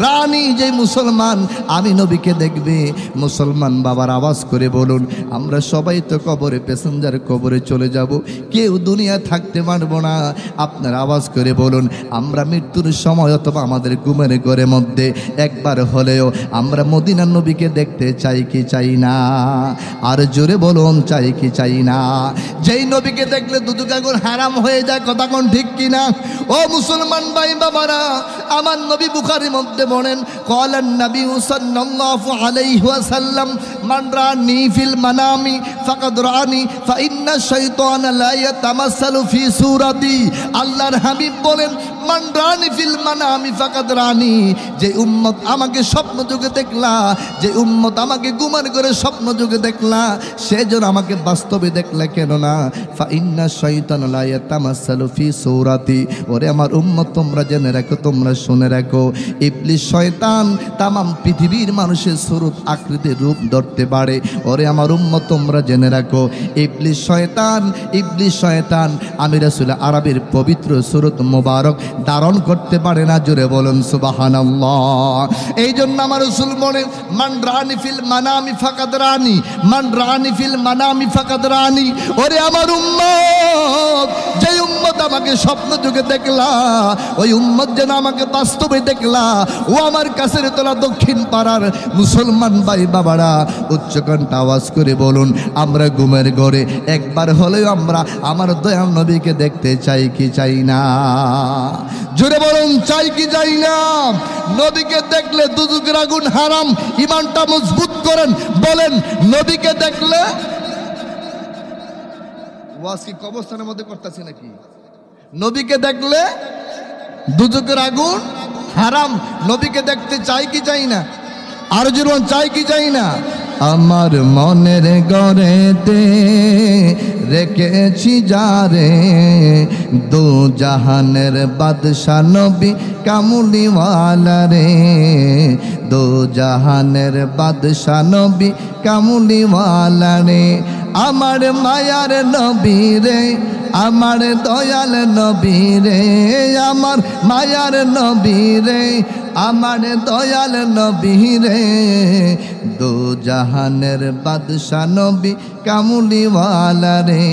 [SPEAKER 1] রানী যে মুসলমান আমি নবীকে দেখবে। মুসলমান বাবার আওয়াজ করে বলুন, আমরা সবাই তো কবরে প্যাসেঞ্জার, কবরে চলে যাব, কেউ দুনিয়া থাকতে পারবো না। আপনার আওয়াজ করে বলুন আমরা মৃত্যুর সময় অথবা আমাদের ঘুমের ঘরের মধ্যে একবার হলেও আমরা মদিনার নবীকে দেখতে চাই কি চাই না? আর জোরে বলুন চাই কি চাই না? যেই নবীকে দেখলে দুদুক আগুন হারাম হয়ে যায়, কথা কোন ঠিক কিনা? ও মুসলমান ভাই বাবারা, আমার নবী বুখারীর মধ্যে বলেন ক্বালান নবী সাল্লাল্লাহু আলাইহি ওয়াসাল্লাম মান রানি ফিল মানামি ফাকাদ রানি ফা ইন্না শাইতানা লা ইয়াতামাসসালু ফি সূরাতি। আল্লাহর হাবিব বলেন মান রানি ফিল মানামি ফাকাদ রানি, যে উম্মত আমাকে স্বপ্ন যুগে দেখলা, যে উম্মত আমাকে গুমান করে স্বপ্ন যুগে দেখলা, সেজন আমাকে বাস্তবে দেখলা কেন না? ফা ইন্না শাইতানা লা ইয়াতামাসসালু ফি সূরাতি। ওরে আমার উম্মত, তোমরা জেনে রাখো, তোমরা শুনে রাখো, ইবলিস শয়তান তামাম পৃথিবীর মানুষের সুরত আকৃতির রূপ ধরতে পারে। ওরে আমার উম্মত, তোমরা জেনে রাখো, ইবলিস শয়তান আমি রাসূল আরবের পবিত্র সুরত মোবারক ধারণ করতে পারে না। জোরে বলুন সুবহানাল্লাহ। এই জন্য আমার রাসূল বলেন মান রানি ফিল মানামি ফাকাদ রানি, মান রানি ফিল মানামি ফাকাদ রানি। ওরে আমার উম্মত, যে উম্মত আমাকে স্বপ্ন যুগে দেখলা, ওই উম্মত যেন আমাকে বাস্তবে দেখলা। ও আমার কাছের তোলা দক্ষিণ পাড়ার মুসলমান ভাই বাবারা, উচ্চকণ্ঠ আওয়াজ করে বলুন আমরা ঘুমের ঘরে একবার হলেও আমরা আমার দয়াল নবীকে দেখতে চাই কি চাই না? জোরে বলুন চাই কি চাই না? নবীকে দেখলে দুদুকের আগুন হারাম। ঈমানটা মজবুত করেন, বলেন নবীকে দেখলে ওয়াজ কি কবরস্থানের মধ্যে করতেছি নাকি? নবীকে দেখলে দুদুকের আগুন হারাম। নবীকে দেখতে চাই কি চাই না? আর জীবন চাই কি চাই না? আমার মনের ঘরেতে রেখেছি যারে, দু জাহানের বাদশা নবী কামুলিওয়ালা রে, দু জাহানের বাদশা নবী কামুলিওয়ালা রে। আমার মায়ার নবী রে, আমার দয়াল নবী রে, আমার মায়ার নবী রে, আমার দয়াল নবী রে, দু জাহানের বাদশা নবী কামুলিওয়ালা রে,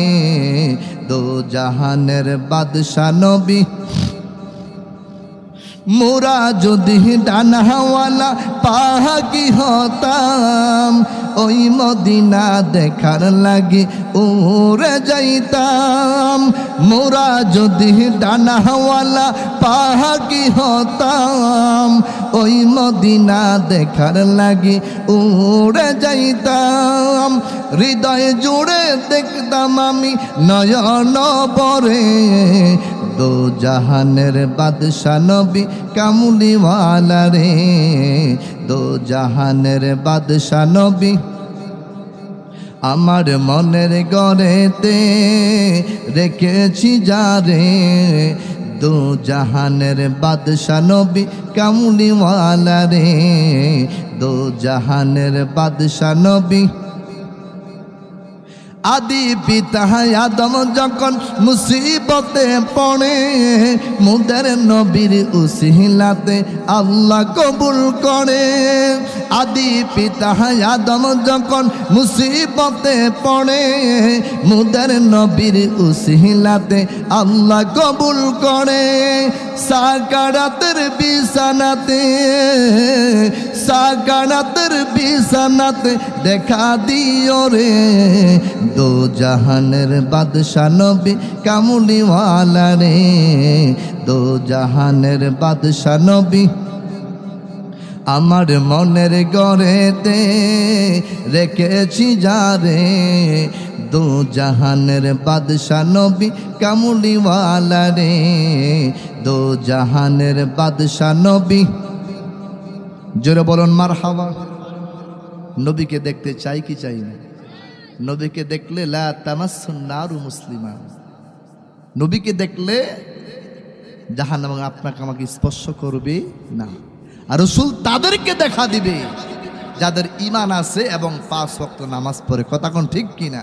[SPEAKER 1] দু জাহানের বাদশা নবী। মোরা যদি ডানাওয়ালা পাখি হতাম, ওই মদিনা দেখার লাগি উড়ে যাইতাম। মোরা যদি ডানাওয়ালা পাখি হতাম, ওই মদিনা দেখার লাগি উড়ে যাইতাম। হৃদয় জুড়ে দেখতাম আমি নয়ন ভরে, দু জাহানের বাদশা নবী কামুলিওয়ালা রে, দু জাহানের বাদশা নবী। আমার মনের ঘরেতে রেখেছি যারে, দু জাহানের বাদশা নবী কামুলিওয়ালা রে, দু জাহানের বাদশা নবী। আদি পিতা আদম যখন মুসিবতে পড়ে মুদের নবীর উসিলাতে আল্লাহ কবুল করে। আদি পিতা আদম যখন মুসিবতে পড়ে মুদের নবীর উসিলাতে আল্লাহ কবুল করে। সাকারাতের বিছানাতে সাকারাতের বিছানাতে দেখা দিও রে দো জাহানের বাদশা নবী কামলিওয়ালা রে দো জাহানের বাদশা নবী আমার মনের গড়েতে রেখেছি যারে দো জাহানের বাদশা নবী কামলিওয়ালা রে দো জাহানের বাদশা নবী। জোরে বলুন মারহাবা। নবীকে দেখতে চাই কি চাই না? নবীকে দেখলে লা তামাসসুন নারু মুসলিমা, নবীকে দেখলে জাহান্নাম আপনাকে আমাকে স্পর্শ করবে না। আর রাসূল তাদেরকে দেখা দিবে যাদের ঈমান আছে এবং 5 ওয়াক্ত নামাজ পড়ে। কথা কোন ঠিক কিনা?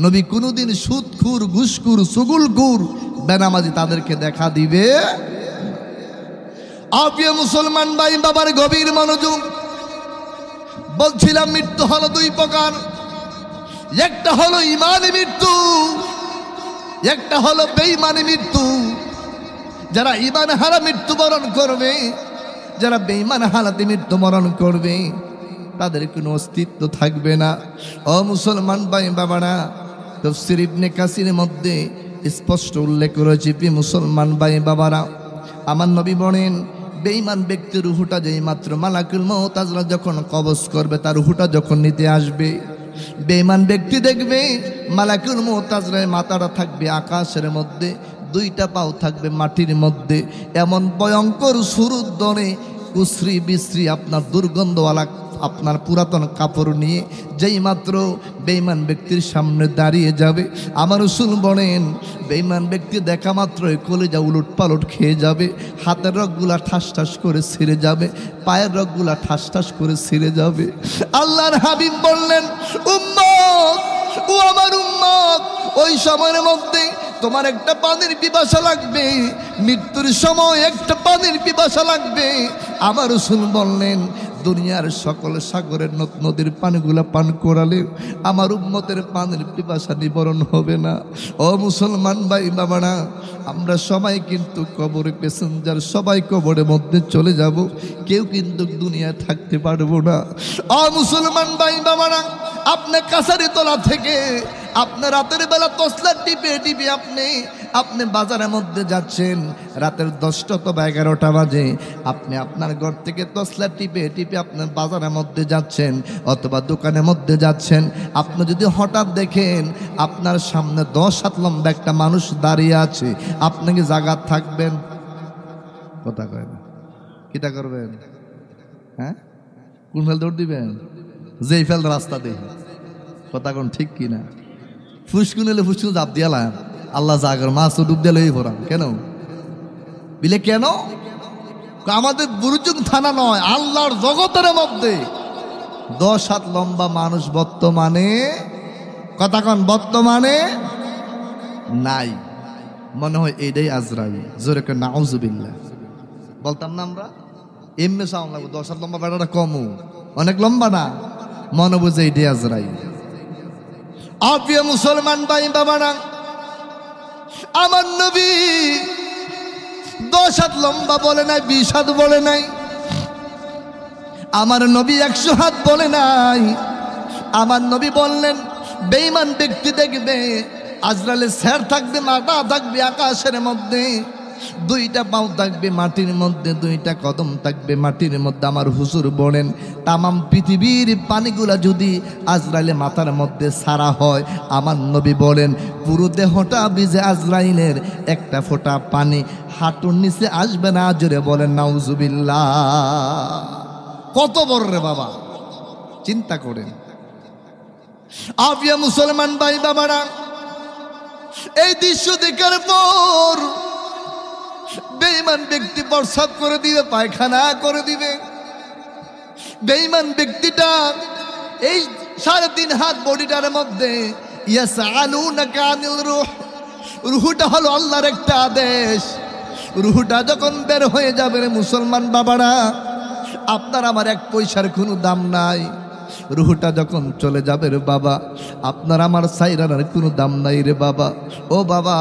[SPEAKER 1] নবী কোনোদিন সুদখুর ঘুষখুর সুগুলখুর বেনামাজি তাদেরকে দেখা দিবে। প্রিয় মুসলমান ভাই বাবার গভীর মনোযোগ। বলছিলাম মৃত্যু হলো 2 প্রকার, একটা হলো ঈমানি মৃত্যু, একটা হলো বেঈমানি মৃত্যু। যারা ঈমান হারা মৃত্যুবরণ করবে, যারা বেঈমান হালাতে মৃত্যুবরণ করবে তাদের কোনো অস্তিত্ব থাকবে না। ও মুসলমান ভাই বাবারা, তাফসীর ইবনে কাসিরের মধ্যে স্পষ্ট উল্লেখ করেছে মুসলমান ভাই বাবারা, আমার নবী বলেন বেঈমান ব্যক্তির রূহটা যেই মাত্র মালাকুল মউত আজরাইল যখন কবজ করবে, তার রূহটা যখন নিতে আসবে, বেঈমান ব্যক্তি দেখবে মালাকুল মউত আজরাইল মাথাটা থাকবে আকাশের মধ্যে, 2টা পাও থাকবে মাটির মধ্যে। এমন ভয়ঙ্কর সুরুত ধরে কুশ্রী বিশ্রী আপনার দুর্গন্ধওয়ালা আপনার পুরাতন কাপড় নিয়ে যেই মাত্র বেঈমান ব্যক্তির সামনে দাঁড়িয়ে যাবে, আমার রাসূল বলেন বেঈমান ব্যক্তি দেখা মাত্রই কলিজা উলট পালট খেয়ে যাবে, হাতের রগগুলা ঠাস ঠাস করে ছিঁড়ে যাবে, পায়ের রগগুলা ঠাস ঠাস করে ছিঁড়ে যাবে। আল্লাহর হাবিব বললেন উম্মত, ও আমার উম্মত, ওই সময়ের মধ্যে তোমার একটা পানির পিপাসা লাগবে, মৃত্যুর সময় একটা পানির পিপাসা লাগবে। আমার রাসূল বললেন দুনিয়ার সকল সাগরের নদীর পানিগুলা পান করালে আমার উম্মতের পানির পিপাসা নিবারণ হবে না। ও মুসলমান ভাই বাবারা, আমরা সবাই কিন্তু কবরে প্যাসেঞ্জার, সবাই কবরের মধ্যে চলে যাব, কেউ কিন্তু দুনিয়ায় থাকতে পারবো না। ও মুসলমান ভাই বাবারা, আপনি কাছারি তলা থেকে আপনি রাতের বেলা তসলা টিপে টিপে আপনি বাজারের মধ্যে যাচ্ছেন, রাতের 10টা অথবা 11টা বাজে, আপনি আপনার ঘর থেকে তসলা টিপে টিপে আপনার বাজারের মধ্যে যাচ্ছেন অথবা দোকানের মধ্যে যাচ্ছেন। আপনি যদি হঠাৎ দেখেন আপনার সামনে 10 হাত লম্বা একটা মানুষ দাঁড়িয়ে আছে, আপনি কি জায়গা থাকবেন? কথা কয় না, কিটা করবেন? হ্যাঁ, কোন ফেল দৌড় দিবেন? যেই ফেল রাস্তা দেখে। কথা কোন ঠিক কিনা? ফুসকুন এলে ফুসকুন জাপ দিয়ালাম, আল্লাহ জাগর মাছ ডুব দিলেই ভরাম। কেন বিলে? কেন আমাদের বুরুজুং থানা নয়, আল্লাহর জগতের মধ্যে 10 হাত লম্বা মানুষ বর্তমানে, কথা কন, বর্তমানে নাই। মনে হয় এইটাই আজরাইল। জোরে করে নাউজুবিল্লাহ বলতাম না আমরা। এমনি সাউন্ড লাগবে, 10 হাত লম্বা বেড়াটা কমও, অনেক লম্বা না, মনে বুঝে এইটাই আজরাইল। প্রিয় মুসলমান ভাই বাবারা, আমার নবী 10 হাত লম্বা বলে নাই, 20 হাত বলে নাই, আমার নবী 100 হাত বলে নাই। আমার নবী বললেন বেঈমান ব্যক্তি দেখবে আজরাইলের স্যার থাকবে, মাথা থাকবে আকাশের মধ্যে, 2টা পাও থাকবে মাটির মধ্যে, 2টা কদম থাকবে মাটির মধ্যে। আমার হুজুর বলেন তামাম পৃথিবীর পানিগুলা যদি আজরাইলের মাথার মধ্যে সারা হয়, আমার নবী বলেন পুরো দেহটা ভিজে আজরাইলের একটা ফোঁটা পানি হাঁটুর নিচে আসবে না। জোরে বলেন নাউজুবিল্লাহ। কত বড় রে বাবা, চিন্তা করেন। প্রিয় মুসলমান ভাই বাবারা, এই দৃশ্য দেখার পর বেঈমান ব্যক্তি প্রস্রাব করে দিবে, পায়খানা করে দিবে। বেঈমান ব্যক্তিটা এই 3.5 হাত বডিটার মধ্যে ইয়াসআলুনাকা আনিল রূহ, রুহটা হলো আল্লাহর একটা আদেশ। রুহটা যখন বের হয়ে যাবে রে মুসলমান বাবারা, আপনার আমার এক পয়সার কোনো দাম নাই। রুহটা যখন চলে যাবে রে বাবা, আপনার আমার সাইরার কোনো দাম নাই রে বাবা। ও বাবা,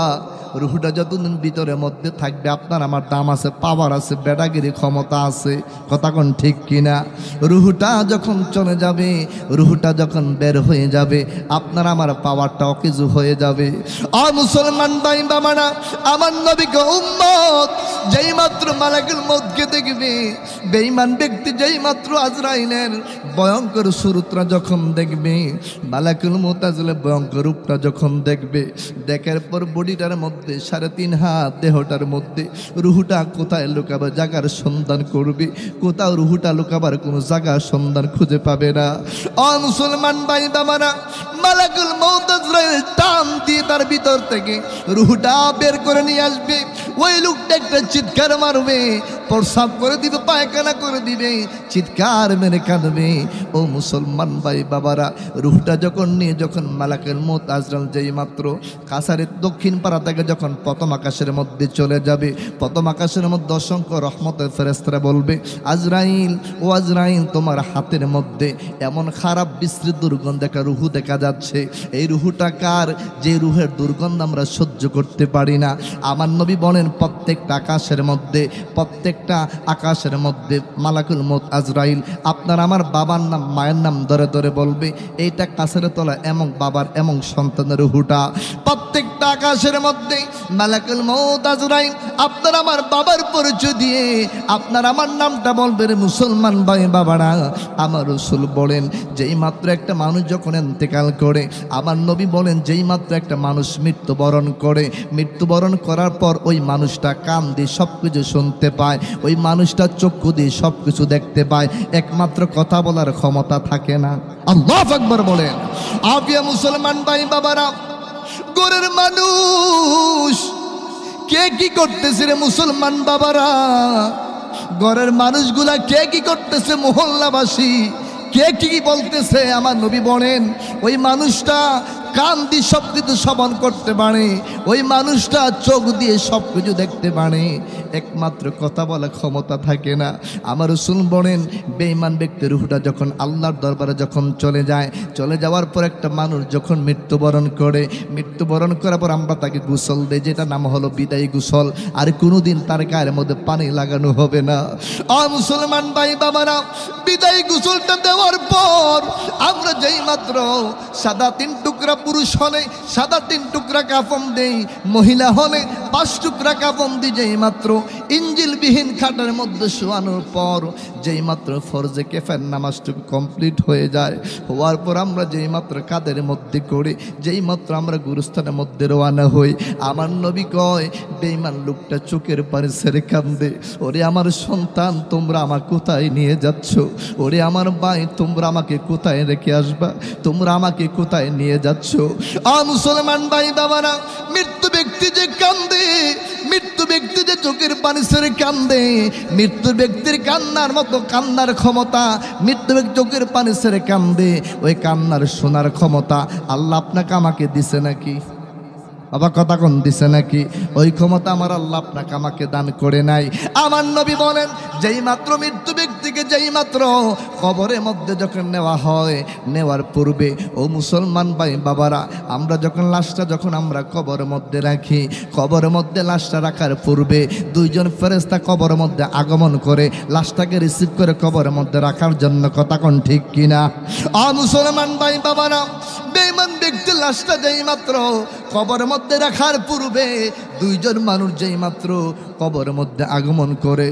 [SPEAKER 1] রুহটা যতদিন ভিতরের মধ্যে থাকবে আপনার আমার দাম আছে, পাওয়ার আছে, বেটাগিরি ক্ষমতা আছে। কথা কোন ঠিক কিনা? রুহটা যখন চলে যাবে, রুহটা যখন বের হয়ে যাবে, আপনার আমার পাওয়ারটাও কিছু হয়ে যাবে। মুসলমান ভাই বাবারা, আমার নবীকে উম্মত যেই মাত্র মালাকুল মউতকে দেখবে, বেঈমান ব্যক্তি যেই মাত্র আজরাইলের ভয়ঙ্কর সুরতটা যখন দেখবে, মালাকুল মউত আসলে ভয়ঙ্কর রূপটা যখন দেখবে, দেখার পর বডিটার মধ্যে 3.5 হাত দেহটার মধ্যে রুহুটা কোথায় লুকাবে জায়গার সন্ধান করবে, কোথাও রুহুটা লুকাবার কোনো জায়গার সন্ধান খুঁজে পাবে না। মুসলমান ভাই বাবারা, মালাকুল মউত আজরাইল টান দিয়ে তার ভিতর থেকে রুহুটা বের করে নিয়ে আসবে। ওই লোকটা একটা চিৎকার মারবে, প্রস্রাব করে দিবে, পায়খানা করে দিবে, চিৎকার মেরে কাঁদবে। ও মুসলমান ভাই বাবারা, রুহটা যখন নিয়ে যখন মালাকুল মউত আজরাইল যেই মাত্র কাছারের দক্ষিণ পাড়া থেকে যখন প্রথম আকাশের মধ্যে চলে যাবে, প্রথম আকাশের মধ্যে অসংখ্য রহমতের ফেরেশতারা বলবে, আজরাইল, ও আজরাইল, তোমার হাতের মধ্যে এমন খারাপ বিশ্রী দুর্গন্ধ একটা রুহু দেখা যাচ্ছে। এই রুহুটা কার? যে রুহের দুর্গন্ধ আমরা সহ্য করতে পারি না। আমার নবী বলেন, প্রত্যেকটা আকাশের মধ্যে, প্রত্যেকটা আকাশের মধ্যে মালাকুল মউত আজরাইল আপনার আমার বাবার নাম, মায়ের নাম ধরে ধরে বলবে, এইটা কাছের তলা এমন বাবার এমন সন্তানের রুহুটা। প্রত্যেকটা আকাশের মধ্যে মালাকুল মউত আজরাইল আপনার আমার বাবার পরিচয় দিয়ে আপনার আমার নামটা বলবে। রে মুসলমান ভাই বাবারা, আমার রাসূল বলেন, যেই মাত্র একটা মানুষ যখন ইন্তেকাল করে, আমার নবী বলেন, যেই মাত্র একটা মানুষ মৃত্যুবরণ করে, মৃত্যুবরণ করার পর ওই মানুষটা কান দিয়ে সব কিছু শুনতে পায়, ওই মানুষটা চক্ষু দিয়ে সব কিছু দেখতে পায়, একমাত্র কথা বলার ক্ষমতা থাকে না। আল্লাহু আকবার বলেন। আফিয়া মুসলমান ভাই বাবারা, গরের মানুষ কে কি করতেছে রে মুসলমান বাবারা? ঘরের মানুষগুলা কে কি করতেছে? মহল্লাবাসী কে কি বলতেছে? আমার নবী বলেন, ওই মানুষটা কান দিয়ে সব কিছু শ্রবণ করতে পারে, ওই মানুষটা চোখ দিয়ে সব কিছু দেখতে পারে, একমাত্র কথা বলার ক্ষমতা থাকে না। আমার রাসূল বলেন, বেঈমান ব্যক্তির রূহটা যখন আল্লাহর দরবারে যখন চলে যায়, চলে যাওয়ার পর একটা মানুষ যখন মৃত্যুবরণ করে, মৃত্যুবরণ করার পর আমরা তাকে গোসল দেই, যেটা নাম হলো বিদায়ী গোসল। আর কোনোদিন তার গায়ের মধ্যে পানি লাগানো হবে না। মুসলমান ভাই বাবারা, বিদায়ী গোসলটা দেওয়ার পর আমরা যেই মাত্র সাদা 3 টুকরা, পুরুষ হলে সাদা 3 টুকরা কাফন দেই, মহিলা হলে 5 টুকরা কাফন দিই, যেই মাত্র ইঞ্জিলবিহীন খাটের মধ্যে শোয়ানোর পর যেই মাত্র ফরজে কিফায়ার নামাজটুকু কমপ্লিট হয়ে যায়, হওয়ার পর আমরা যেই মাত্র কাদের মধ্যে করে যেই মাত্র আমরা গুরুস্থানের মধ্যে রওনা হই, আমার নবী কয়, বেঈমান লোকটা চোখের পানি ছেড়ে কান্দে, ওরে আমার সন্তান, তোমরা আমার কোথায় নিয়ে যাচ্ছ? ওরে আমার ভাই, তোমরা আমাকে কোথায় রেখে আসবা? তোমরা আমাকে কোথায় নিয়ে যাচ্ছ? মুসলমান ভাই বাবারা, মৃত্যু ব্যক্তি যে কান্দে, মৃত্যু ব্যক্তি যে চোখের পানি ছেড়ে কান্দে, মৃত্যু ব্যক্তির কান্নার মতো কান্নার ক্ষমতা, মৃত্যু ব্যক্তি চোখের পানি ছেড়ে কান্দে, ওই কান্নার শোনার ক্ষমতা আল্লাহ আপনাকে আমাকে দিছে নাকি? আবার কথা কোন দিছে নাকি? ওই ক্ষমতা আমার আল্লাহ আপনাকে আমাকে দান করে নাই। আমার নবী বলেন, যেই মাত্র মৃত্যু ব্যক্তিকে যেই মাত্র কবরের মধ্যে যখন নেওয়া হয়, নেওয়ার পূর্বে ও মুসলমান ভাই বাবারা, আমরা যখন লাশটা যখন আমরা কবরের মধ্যে রাখি, কবরের মধ্যে লাশটা রাখার পূর্বে 2 জন ফেরেশতা কবরের মধ্যে আগমন করে লাশটাকে রিসিভ করে কবরের মধ্যে রাখার জন্য। কথা কোন ঠিক কিনা? মুসলমান ভাই বাবারা, বেঈমান ব্যক্তির লাশটা যেই মাত্র কবরের মধ্যে রাখার পূর্বে 2 জন মানুষ যেই মাত্র কবরের মধ্যে আগমন করে,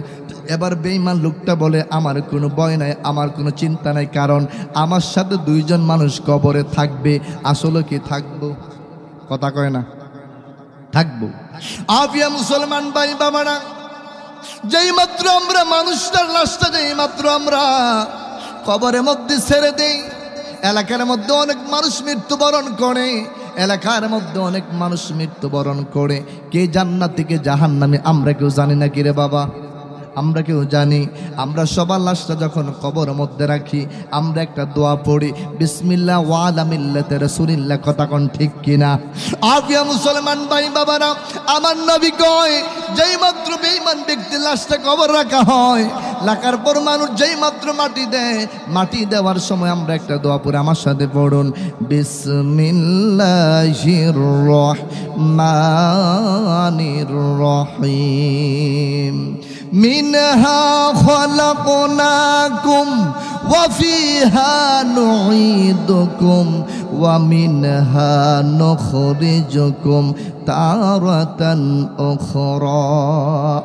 [SPEAKER 1] এবার বেঈমান লোকটা বলে, আমার কোনো ভয় নাই, আমার কোনো চিন্তা নাই, কারণ আমার সাথে 2 জন মানুষ কবরে থাকবে। আসলে কি থাকবো? কথা কয় না, থাকবো। আফিয়া মুসলমান ভাই বাবারা, যেই মাত্র আমরা মানুষটার লাশটা যেই মাত্র আমরা কবরের মধ্যে ছেড়ে দেই, এলাকার মধ্যে অনেক মানুষ মৃত্যুবরণ করে, এলাকার মধ্যে অনেক মানুষ মৃত্যুবরণ করে, কে জান্নাত থেকে জাহান্নামে আমরা কেউ জানি না। কি রে বাবা? আমরা কেউ জানি? আমরা সবার লাশটা যখন কবরের মধ্যে রাখি আমরা একটা দোয়া পড়ি, বিসমিল্লাহ ওয়া আলা মিল্লাতি রাসূলিল্লাহ। কথা কোন ঠিক কিনা? আফিয়া মুসলমান ভাই বাবারা, আমার নবী কয় যেই মাত্র বেঈমান ব্যক্তির লাশটা কবর রাখা হয়, রাখার পর মানুষ যেই মাত্র মাটি দেয়, মাটি দেওয়ার সময় আমরা একটা দোয়া পড়ি, আমার সাথে পড়ুন, বিসমিল্লাহির রহমানির রহিম। মিনহা খালাকনাকুম ওয়া ফিহা নুঈদুকুম ওয়া মিনহা নুখরিজুকুম তারাতান উখরা।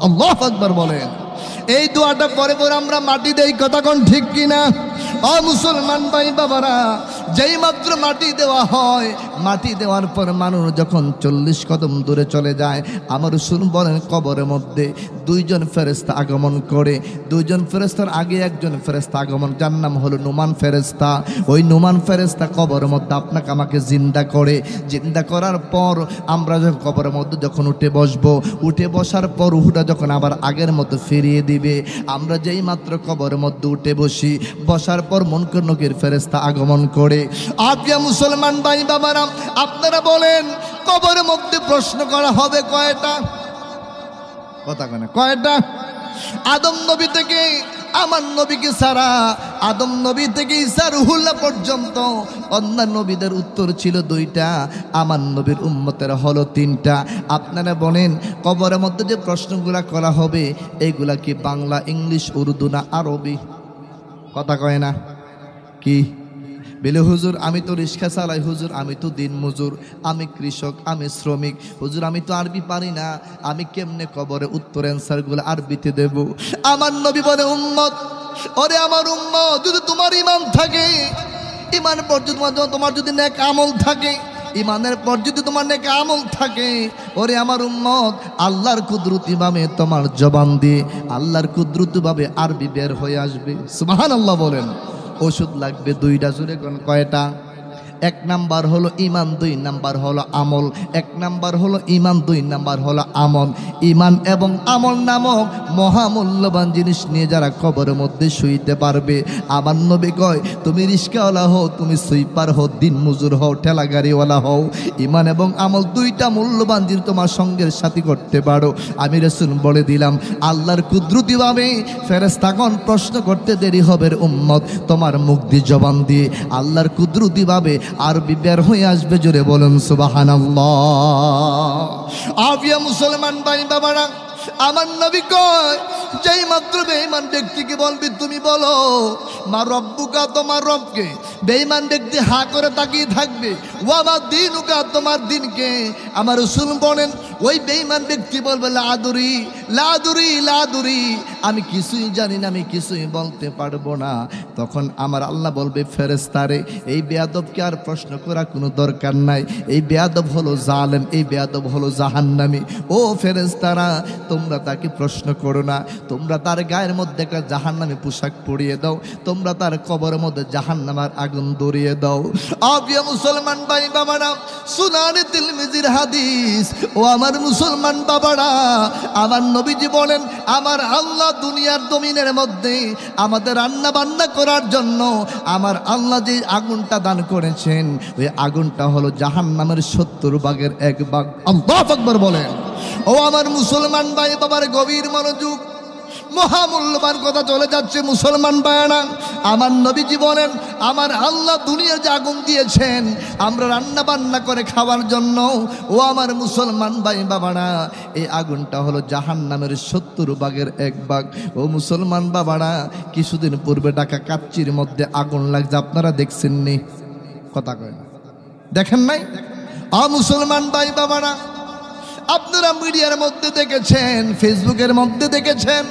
[SPEAKER 1] আল্লাহু আকবার বলেন। এই দোয়াটা পরে পরে আমরা মাটি দেই। কথা কোন ঠিক কিনা? ও মুসলমান ভাই বাবারা, যেই মাত্র মাটি দেওয়া হয়, মাটি দেওয়ার পর মানুষ যখন 40 কদম দূরে চলে যায়, আমার রাসূল বলেন কবরের মধ্যে দুইজন ফেরেশতা আগমন করে। দুইজন ফেরেশতার আগে একজন ফেরেশতা আগমন, যার নাম হলো নুমান ফেরেশতা। ওই নুমান ফেরেশতা কবরের মধ্যে আপনাকে আমাকে জিন্দা করে। জিন্দা করার পর আমরা যখন কবরের মধ্যে যখন উঠে বসবো, উঠে বসার পর রূহটা যখন আবার আগের মতো ফিরিয়ে দিবে, আমরা যেই মাত্র কবরের মধ্যে উঠে বসি, বসার পর মুনকার নকির ফেরেশতা আগমন করে। আপিয়া মুসলমান ভাই বাবারা, আপনারা বলেন কবরের মধ্যে প্রশ্ন করা হবে কয়টা? কথা কেন কয়টা? আদম নবী থেকে আমার নবীকে ছাড়া, আদম নবী থেকে ঈসা রুহুল্লাহ পর্যন্ত অন্যান্য নবীদের উত্তর ছিল 2টা, আমার নবীর উম্মতের হলো 3টা। আপনারা বলেন কবরের মধ্যে যে প্রশ্নগুলা করা হবে এইগুলা কি বাংলা, ইংলিশ, উর্দু না আরবি? কথা কয় না কি? বলে হুজুর আমি তো রিক্সা চালাই, হুজুর আমি তো দিন মজুর, আমি কৃষক, আমি শ্রমিক, হুজুর আমি তো আরবি পারি না, আমি কেমনে কবরে উত্তর অ্যান্সারগুলো আরবিতে দেব? আমার নবী বলে উম্মত, ওরে আমার উম্মত, যদি তোমার ঈমান থাকে, ঈমান পর যদি তোমার যদি নেক আমল থাকে, ঈমানের পর যদি তোমার নেক আমল থাকে, ওরে আমার উম্মত, আল্লাহর কুদরতি ভাবে তোমার জবান দিয়ে আল্লাহর কুদরতি ভাবে আরবি বের হয়ে আসবে। সুবহানাল্লাহ বলেন। ওষুধ লাগবে 2টা, জুড়ে কোন কয়টা? 1 নাম্বার হলো ঈমান, 2 নাম্বার হলো আমল। 1 নাম্বার হলো ঈমান, 2 নাম্বার হলো আমল। ঈমান এবং আমল নামক মহামূল্যবান জিনিস নিয়ে যারা কবরের মধ্যে শুইতে পারবে, আমার নবী কয় তুমি রিস্কাওয়ালা হও, তুমি সুইপার হও, দিন মজুর হও, ঠেলা গাড়িওয়ালা হও, ঈমান এবং আমল 2টা মূল্যবান জিনিস তোমার সঙ্গের সাথী করতে পারো। আমি রাসূল বলে দিলাম আল্লাহর কুদরতিভাবে ফেরেশতাগণ প্রশ্ন করতে দেরি হবে উম্মত, তোমার মুখ দিয়ে জবান দিয়ে আল্লাহর কুদরতিভাবে আরবি বের হয়ে আসবে। জোরে বলুন সুবহানাল্লাহ। আফিয়া মুসলমান ভাই বাবারা, আমার নবী কয় যেই মাত্র বেঈমান ব্যক্তিকে বলবি তুমি বলো মা রব্বুকা, তোমার রবকে, বেঈমান ব্যক্তি হা করে তাকিয়ে থাকবে, ওয়া মা দীনুকা, তোমার দিনকে। আমার রাসূল বলেন ওই বেঈমান ব্যক্তি বলবে লা আদরি লা আদরি লা আদরি, আমি কিছুই জানি না, আমি কিছুই বলতে পারবো না। তখন আমার আল্লাহ বলবে ফেরেশতারে এই বেয়াদবকে আর প্রশ্ন করা কোনো দরকার নাই, এই বেয়াদব হলো জালেম, এই বেয়াদব হলো জাহান্নামী। ও ফেরেশতারা তোমরা তাকে প্রশ্ন করো না, তোমরা তার গায়ের মধ্যে একটা জাহান্নামী পোশাক পরিয়ে দাও, তোমরা তার কবরের মধ্যে জাহান্নামের আগুন ধরিয়ে দাও। আবিয়া মুসলমান ভাই বাবারা, সুনানে তিরমিজির হাদিস। ও আমার মুসলমান বাবারা, আমার নবীজি বলেন আমার আল্লাহ দুনিয়ার জমিনের মধ্যে আমাদের রান্না বান্না করার জন্য আমার আল্লাহ যে আগুনটা দান করেছেন, ওই আগুনটা হলো জাহান্নামের 70 ভাগের 1 ভাগ। আল্লাহু আকবার বলেন। ও আমার মুসলমান ভাই বাবার গভীর মনোযোগ, মহামূল্যবান কথা চলে যাচ্ছে মুসলমান ভাইরা। আমার নবীজি বলেন আমার আল্লাহ দুনিয়ার যে আগুন দিয়েছেন আমরা রান্না বান্না করে খাওয়ার জন্য, ও আমার মুসলমান ভাই বাবারা, এই আগুনটা হলো জাহান্নামের 70 ভাগের 1 ভাগ। ও মুসলমান বাবারা, কিছুদিন পূর্বে ঢাকা কাচ্চির মধ্যে আগুন লাগছে, আপনারা দেখছেননি? কথা কয় না, দেখেন নাই? মুসলমান ভাই বাবারা, আপনারা মিডিয়ার মধ্যে দেখেছেন, ফেসবুকের মধ্যে দেখেছেন,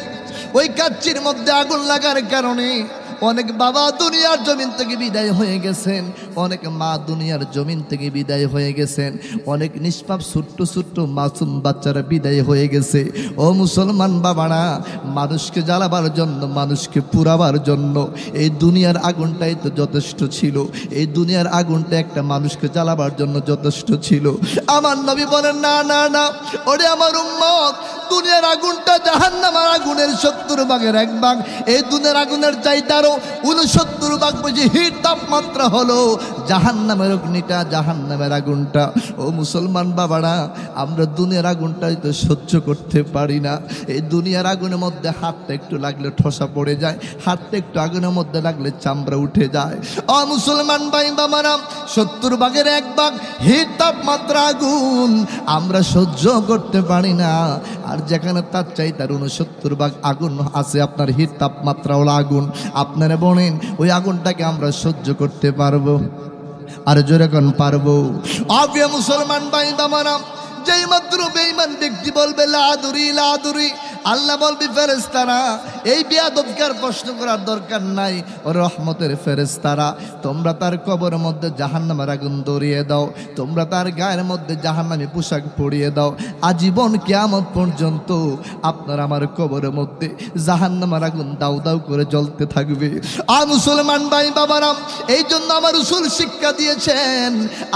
[SPEAKER 1] ওই কাচ্চির মধ্যে আগুন লাগার কারণে অনেক বাবা দুনিয়ার জমিন থেকে বিদায় হয়ে গেছেন, অনেক মা দুনিয়ার জমিন থেকে বিদায় হয়ে গেছেন, অনেক নিষ্পাপ ছোট্ট ছোট্ট মাসুম বাচ্চারা বিদায় হয়ে গেছে। ও মুসলমান বাবারা, মানুষকে জ্বালাবার জন্য, মানুষকে পুরাবার জন্য এই দুনিয়ার আগুনটাই তো যথেষ্ট ছিল, এই দুনিয়ার আগুনটা একটা মানুষকে জ্বালাবার জন্য যথেষ্ট ছিল। আমার নবী বলেন না না না, ওরে আমার উম্মত, দুনিয়ার আগুনটা জাহান্নামের আগুনের 70 ভাগের 1 ভাগ। এই দুনিয়ার আগুনের চাইতে আরো 69 ভাগ বেশি হিট তাপমাত্রা হলো জাহান্নামের অগ্নিটা, জাহান্নামের আগুনটা। ও মুসলমান বাবারা, আমরা দুনিয়ার আগুনটাই তো সহ্য করতে পারি না। এই দুনিয়ার আগুনের মধ্যে হাতটা একটু লাগলে ঠোসা পড়ে যায়, হাতটা একটু আগুনের মধ্যে লাগলে চামড়া উঠে যায়। ও মুসলমান ভাই বাবারা, 70 ভাগের 1 ভাগ হিট তাপমাত্রা আগুন আমরা সহ্য করতে পারি না। আর যেখানে তার চাই তার 69 ভাগ আগুন আছে, আপনার হিট তাপমাত্রা হলো আগুন। আপনারা বলেন ওই আগুনটাকে আমরা সহ্য করতে পারবো? আর জোরে কোন পারবো? আবিয়া মুসলমান ভাই বাবারা, যেই মাত্র বেঈমান ব্যক্তি বলবে লা আদরি লা আদরি, আল্লাহ বলবি ফেরেশতারা, এই বেয়াদবকে আর প্রশ্ন করার দরকার নাই। ও রহমতের ফেরেশতারা, তোমরা তার কবরের মধ্যে জাহান্নামের আগুন ধরিয়ে দাও, তোমরা তার গায়ের মধ্যে জাহান্নামী পোশাক পরিয়ে দাও। আজীবন কিয়ামত পর্যন্ত আপনার আমার কবরের মধ্যে জাহান্নামের আগুন দাউ দাউ করে জ্বলতে থাকবে। আর মুসলমান ভাই বাবারা, এই জন্য আমার রাসূল শিক্ষা দিয়েছেন,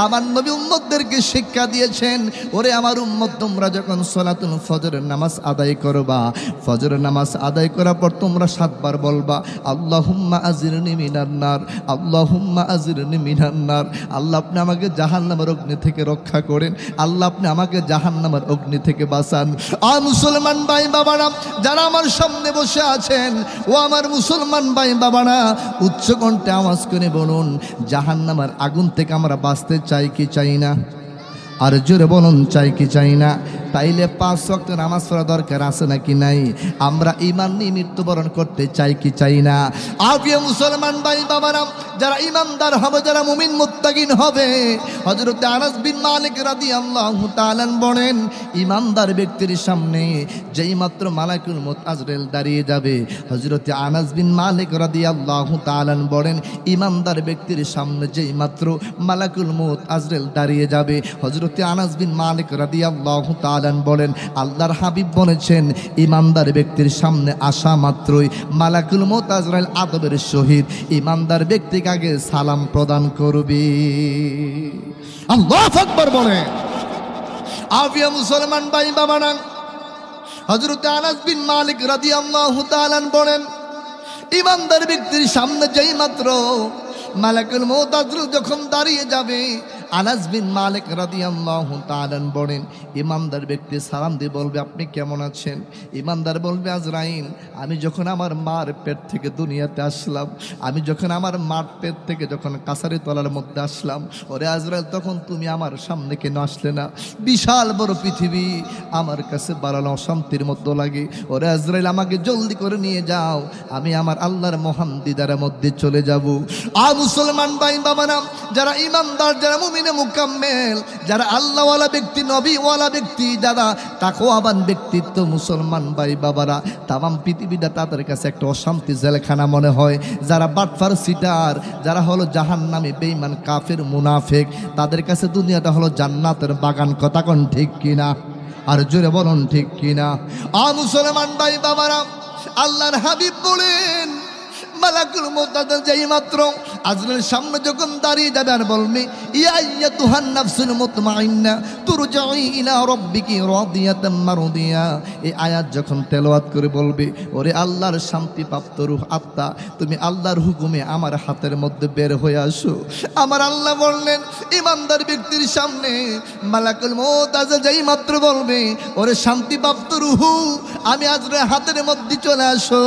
[SPEAKER 1] আমার নবী উম্মতদেরকে শিক্ষা দিয়েছেন, ওরে আমার উম্মত, তোমরা যখন সালাতুল ফজরের নামাজ আদায় করবা, ফজরের নামাজ আদায় করার পর তোমরা 7 বার বলবা আল্লাহুম্মা আজিরনি মিনান নার, আল্লাহুম্মা আজিরনি মিনান নার। আল্লাহ আপনি আমাকে জাহান্নামের অগ্নি থেকে রক্ষা করেন, আল্লাহ আপনি আমাকে জাহান্নামের অগ্নি থেকে বাঁচান। আর মুসলমান ভাই বাবারা, যারা আমার সামনে বসে আছেন, ও আমার মুসলমান ভাই বাবারা, উচ্চ কণ্ঠে আওয়াজ করে বলুন, জাহান্নামের আগুন থেকে আমরা বাঁচতে চাই কি চাই না? আর জোরে বলুন, চাই কি চাই না? তাইলে 5 ওয়াক্ত নামাজ পড়া দরকার আছে নাকি নাই? আমরা ঈমান নিয়ে মৃত্যুবরণ করতে চাই কি চাই না? আবিয়া মুসলমান ভাই বাবারা, যারা ঈমানদার হবে, যারা মুমিন মুত্তাকিন হবে, হযরত আনাস বিন মালিক রাদিয়াল্লাহু তাআলা বলেন, ঈমানদার ব্যক্তির সামনে যেই মাত্র মালাকুল মউত আজরাইল দাঁড়িয়ে যাবে, হযরত আনাস বিন মালিক রাদিয়াল্লাহু তাআলা বলেন, ঈমানদার ব্যক্তির সামনে যেই মাত্র মালাকুল মউত আজরাইল দাঁড়িয়ে যাবে, হযরত আনাস বিন মালিক রাদিয়াল্লাহু তাআলা বলেন, আল্লাহর হাবিব বলেছেন, ঈমানদার ব্যক্তির সামনে আসা মাত্রই মালাকুল মউত আজরাইল আদবের সহিত ঈমানদার ব্যক্তিকে আগে সালাম প্রদান করবে। আল্লাহু আকবার বলে। আবিয়া মুসলমান ভাই বাবারা, হযরত আনাস বিন মালিক রাদিয়াল্লাহু তাআলা বলেন, ঈমানদার ব্যক্তির সামনে যেই মাত্র মালাকুল মউত আজরাইল যখন দাঁড়িয়ে যাবে, আনাস বিন মালিক রাদিয়াল্লাহু তাআলা বলেন, ঈমানদার ব্যক্তি সালাম দিয়ে বলবে, আপনি কেমন আছেন? ঈমানদার বলবে, আজরাইল, আমি যখন আমার মার পেট থেকে দুনিয়াতে আসলাম, আমি যখন আমার মার পেট থেকে যখন কাছারি তলার মধ্যে আসলাম, ওরে আজরাইল, তখন তুমি আমার সামনে কেন আসলে না? বিশাল বড় পৃথিবী আমার কাছে বাড়ানো অশান্তির মতো লাগে। ওরে আজরাইল, আমাকে জলদি করে নিয়ে যাও, আমি আমার আল্লাহর মহান দিদারের মধ্যে চলে যাব। আর মুসলমান ভাই বাবারা, যারা ঈমানদার, যারা মুমিনে মুকাম্মেল, যারা আল্লাহওয়ালা ব্যক্তি, নবীওয়ালা ব্যক্তি, যারা তাকওয়াবান ব্যক্তিত্ব, মুসলমান ভাই বাবারা, তামাম পৃথিবীটা তাদের কাছে একটা অশান্তি জেলখানা মনে হয়। যারা বাটফার সিটার, যারা হলো জাহান্নামী বেঈমান কাফের মুনাফিক, তাদের কাছে দুনিয়াটা হলো জান্নাতের বাগান। কথা কোন ঠিক কিনা? আর জোরে বলুন, ঠিক কিনা? আর মুসলমান ভাই বাবারা, আল্লাহর হাবিব বলেন, মালাকুল মউত যেই মাত্র আজরাইলের সামনে যখন দাঁড়িয়ে যাবে আর বলবে, ইয়া আইয়াতুহান নাফসুল মুতমাইন্না তুরজাই ইলা রাব্বিকি রাদিয়াতাম মারদিয়া, এই আয়াত যখন তেলাওয়াত করে বলবে, ওরে আল্লাহর শান্তিপ্রাপ্ত রূহ আত্মা, তুমি আল্লাহর হুকুমে আমার হাতের মধ্যে বের হয়ে আসো। আমার আল্লাহ বললেন, ঈমানদার ব্যক্তির সামনে মালাকুল মউত যেই মাত্র বলবে, ওরে শান্তিপ্রাপ্ত রূহ, আমি আজরাইলের হাতের মধ্যে চলে আসো।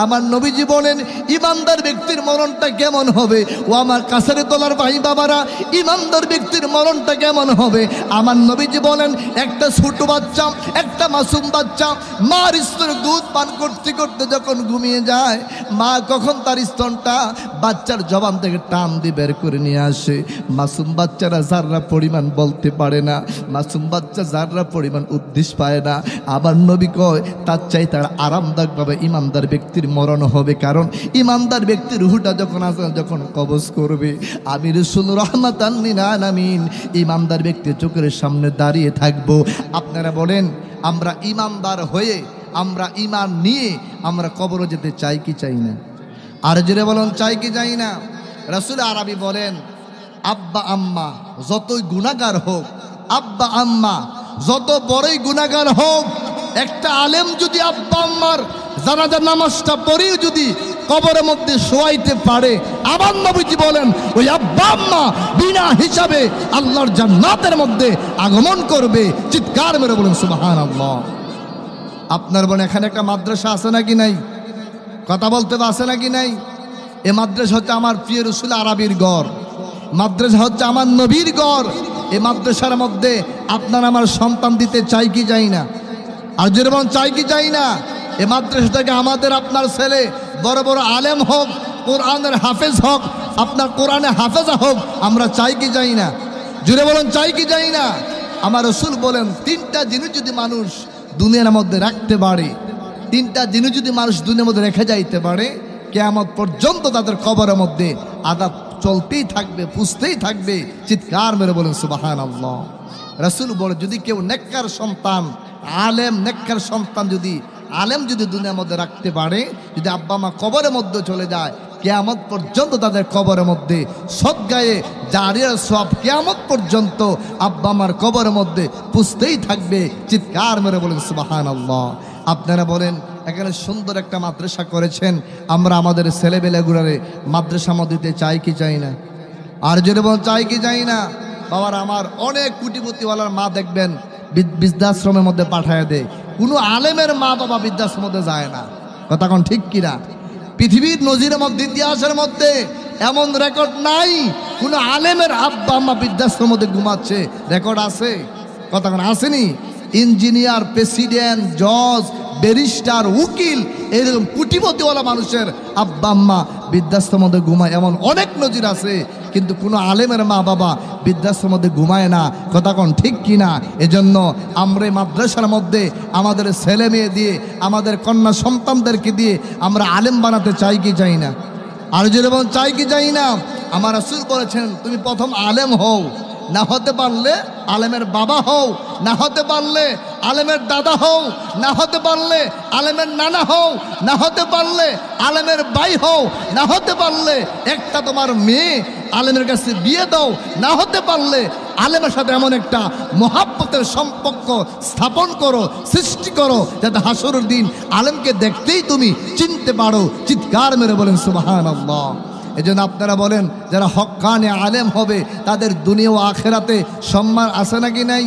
[SPEAKER 1] আমার নবীজি বলেন, ঈমানদার ব্যক্তির মরণটা কেমন হবে? ও আমার কাছের তোলার ভাই বাবারা, ঈমানদার ব্যক্তির মরণটা কেমন হবে? আমার নবীজি বলেন, একটা ছোট বাচ্চা, একটা মাসুম বাচ্চা মার স্তনে দুধ পান করতে করতে যখন ঘুমিয়ে যায়, মা কখন তার স্তনটা বাচ্চার জবান থেকে টান দিয়ে বের করে নিয়ে আসে। মাসুম বাচ্চারা যাররা পরিমাণ বলতে পারে না, মাসুম বাচ্চা যাররা পরিমাণ উদ্দেশ্য পায় না। আমার নবী কয়, তার চাই তার আরামদায়কভাবে ঈমানদার ব্যক্তির মরণ হবে। কারণ ঈমানদার ব্যক্তির রূহটা যখন কবজ করবে, আমি রাসূল রাহমাতান লিল আলামিন ঈমানদার ব্যক্তির চোখের সামনে দাঁড়িয়ে থাকবো। আপনারা বলেন, আমরা ঈমানদার হয়ে, আমরা ঈমান নিয়ে আমরা কবরে যেতে চাই কি চাই না? আর জোরে বলুন, চাই কি চাই না? রাসূল আরবি বলেন, আব্বা আম্মা যতই গুনাহগার হোক, আব্বা আম্মা যত বড়ই গুনাহগার হোক, একটা আলেম যদি আব্বা আম্মার জানাজার নামাজটা পড়েও যদি কবরের মধ্যে শোয়াইতে পারে, আমার নবীজি বলেন ওই আব্বা আম্মা বিনা হিসাবে আল্লাহর জান্নাতের মধ্যে আগমন করবে। চিৎকার মেরে বলেন সুবহানাল্লাহ। আপনার বোন এখানে একটা মাদ্রাসা আছে নাকি নাই? কথা বলতে আছে নাকি নাই? এ মাদ্রাসা হচ্ছে আমার প্রিয় রাসূল আরবির গড়, মাদ্রাসা হচ্ছে আমার নবীর গড়। এই মাদ্রাসার মধ্যে আপনার আমার সন্তান দিতে চাই কি চাই না? আর যেরকম চাই কি চাই না? এই মাদ্রাসা থেকে আমাদের আপনার ছেলে বড় বড় আলেম হোক, কোরআনের হাফেজ হোক, আপনার কোরআনে হাফেজা হোক, আমরা চাই কি চাই না? জুড়ে বলেন চাই কি চাই না? আমার রাসূল বলেন তিনটা জিনিস যদি মানুষ দুনিয়ার মধ্যে রাখতে পারে, তিনটা জিনিস যদি মানুষ দুনিয়ার মধ্যে রেখে যাইতে পারে, কিয়ামত পর্যন্ত তাদের কবরের মধ্যে আযাব চলতেই থাকবে, পুষতেই থাকবে। চিৎকার মেরে বলেন সুবহানাল্লাহ। রাসূল বলে যদি কেউ নেককার সন্তান, আলেম নেককার সন্তান যদি আলেম যদি দুনিয়ার মধ্যে রাখতে পারে, যদি আব্বা মা কবরের মধ্যে চলে যায়, কিয়ামত পর্যন্ত তাদের কবরের মধ্যে সদগায়ে জারিয়ার সওয়াব কিয়ামত পর্যন্ত আব্বা মার কবরের মধ্যে পুষতেই থাকবে। চিৎকার মেরে বলেন সুবহানাল্লাহ। আপনারা বলেন এখানে সুন্দর একটা মাদ্রাসা করেছেন, আমরা আমাদের ছেলেবেলাগুলোরে মাদ্রাসা দিতে চাই কি চাই না? আর যদি বল চাই কি চাই না? বাবার আমার অনেক কোটিপতিওয়ালার মা দেখবেন বৃদ্ধাশ্রমের মধ্যে পাঠায় দেয়, কোনো আলেমের মা বাবা বৃদ্ধাশ্রমের মধ্যে যায় না। কথা কোন ঠিক কিনা? পৃথিবীর নজিরের মধ্যে, ইতিহাসের মধ্যে এমন রেকর্ড নাই কোনো আলেমের আব্বা আম্মা বৃদ্ধাশ্রমের মধ্যে ঘুমাচ্ছে। রেকর্ড আছে? কথা কোন আসেনি? ইঞ্জিনিয়ার, প্রেসিডেন্ট, জজ, ব্যারিস্টার, উকিল, এরকম কোটিপতিওয়ালা মানুষের আব্বা আম্মা বৃদ্ধাশ্রমের মধ্যে ঘুমায়, এমন অনেক নজির আছে। কিন্তু কোনো আলেমের মা বাবা বৃদ্ধাশ্রমের মধ্যে ঘুমায় না। কথা কোন ঠিক কিনা? এজন্য আমরা মাদ্রাসার মধ্যে আমাদের ছেলে মেয়ে দিয়ে, আমাদের কন্যা সন্তানদেরকে দিয়ে আমরা আলেম বানাতে চাই কি চাই না? আর যদি বলেন চাই কি চাই না? আমার রাসূল বলেছেন তুমি প্রথম আলেম হও, না হতে পারলে আলেমের বাবা হও, না হতে পারলে আলেমের দাদা হও, না হতে পারলে আলেমের নানা হও, না হতে পারলে আলেমের ভাই হও, না হতে পারলে একটা তোমার মেয়ে আলেমের কাছে বিয়ে দাও, না হতে পারলে আলেমের সাথে এমন একটা মহাব্বতের সম্পর্ক স্থাপন করো, সৃষ্টি করো, যাতে হাসরের দিন আলেমকে দেখতেই তুমি চিনতে পারো। চিৎকার মেরে বলেন সুবহানাল্লাহ। এজন্য আপনারা বলেন যারা হক্কানে আলেম হবে তাদের দুনিয়া ও আখেরাতে সম্মান আছে নাকি নাই?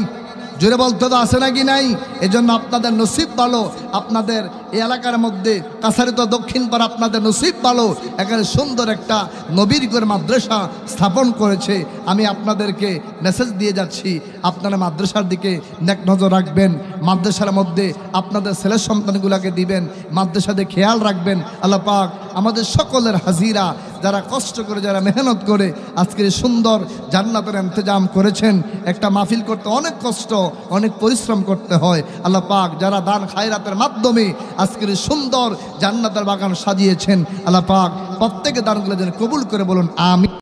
[SPEAKER 1] জোরে বলতে তো আছে নাকি নাই? এজন্য আপনাদের নসিব ভালো, আপনাদের এই এলাকার মধ্যে কাছারিত দক্ষিণ পাড়া আপনাদের নসিব ভালো, এখানে সুন্দর একটা নবীর ঘর মাদ্রাসা স্থাপন করেছে। আমি আপনাদেরকে মেসেজ দিয়ে যাচ্ছি, আপনারা মাদ্রাসার দিকে নেক নজর রাখবেন, মাদ্রাসার মধ্যে আপনাদের ছেলে সন্তানগুলোকে দিবেন, মাদ্রাসাতে খেয়াল রাখবেন। আল্লাহ পাক আমাদের সকলের হাজিরা, যারা কষ্ট করে, যারা মেহনত করে আজকের সুন্দর জান্নাতের ইন্তজাম করেছেন। একটা মাহফিল করতে অনেক কষ্ট, অনেক পরিশ্রম করতে হয়। আল্লাহ পাক যারা দান খায়রাতের মাধ্যমে আজকের সুন্দর জান্নাতের বাগান সাজিয়েছেন, আল্লাহ পাক প্রত্যেকের দানগুলো যেন কবুল করে বলুন আমিন।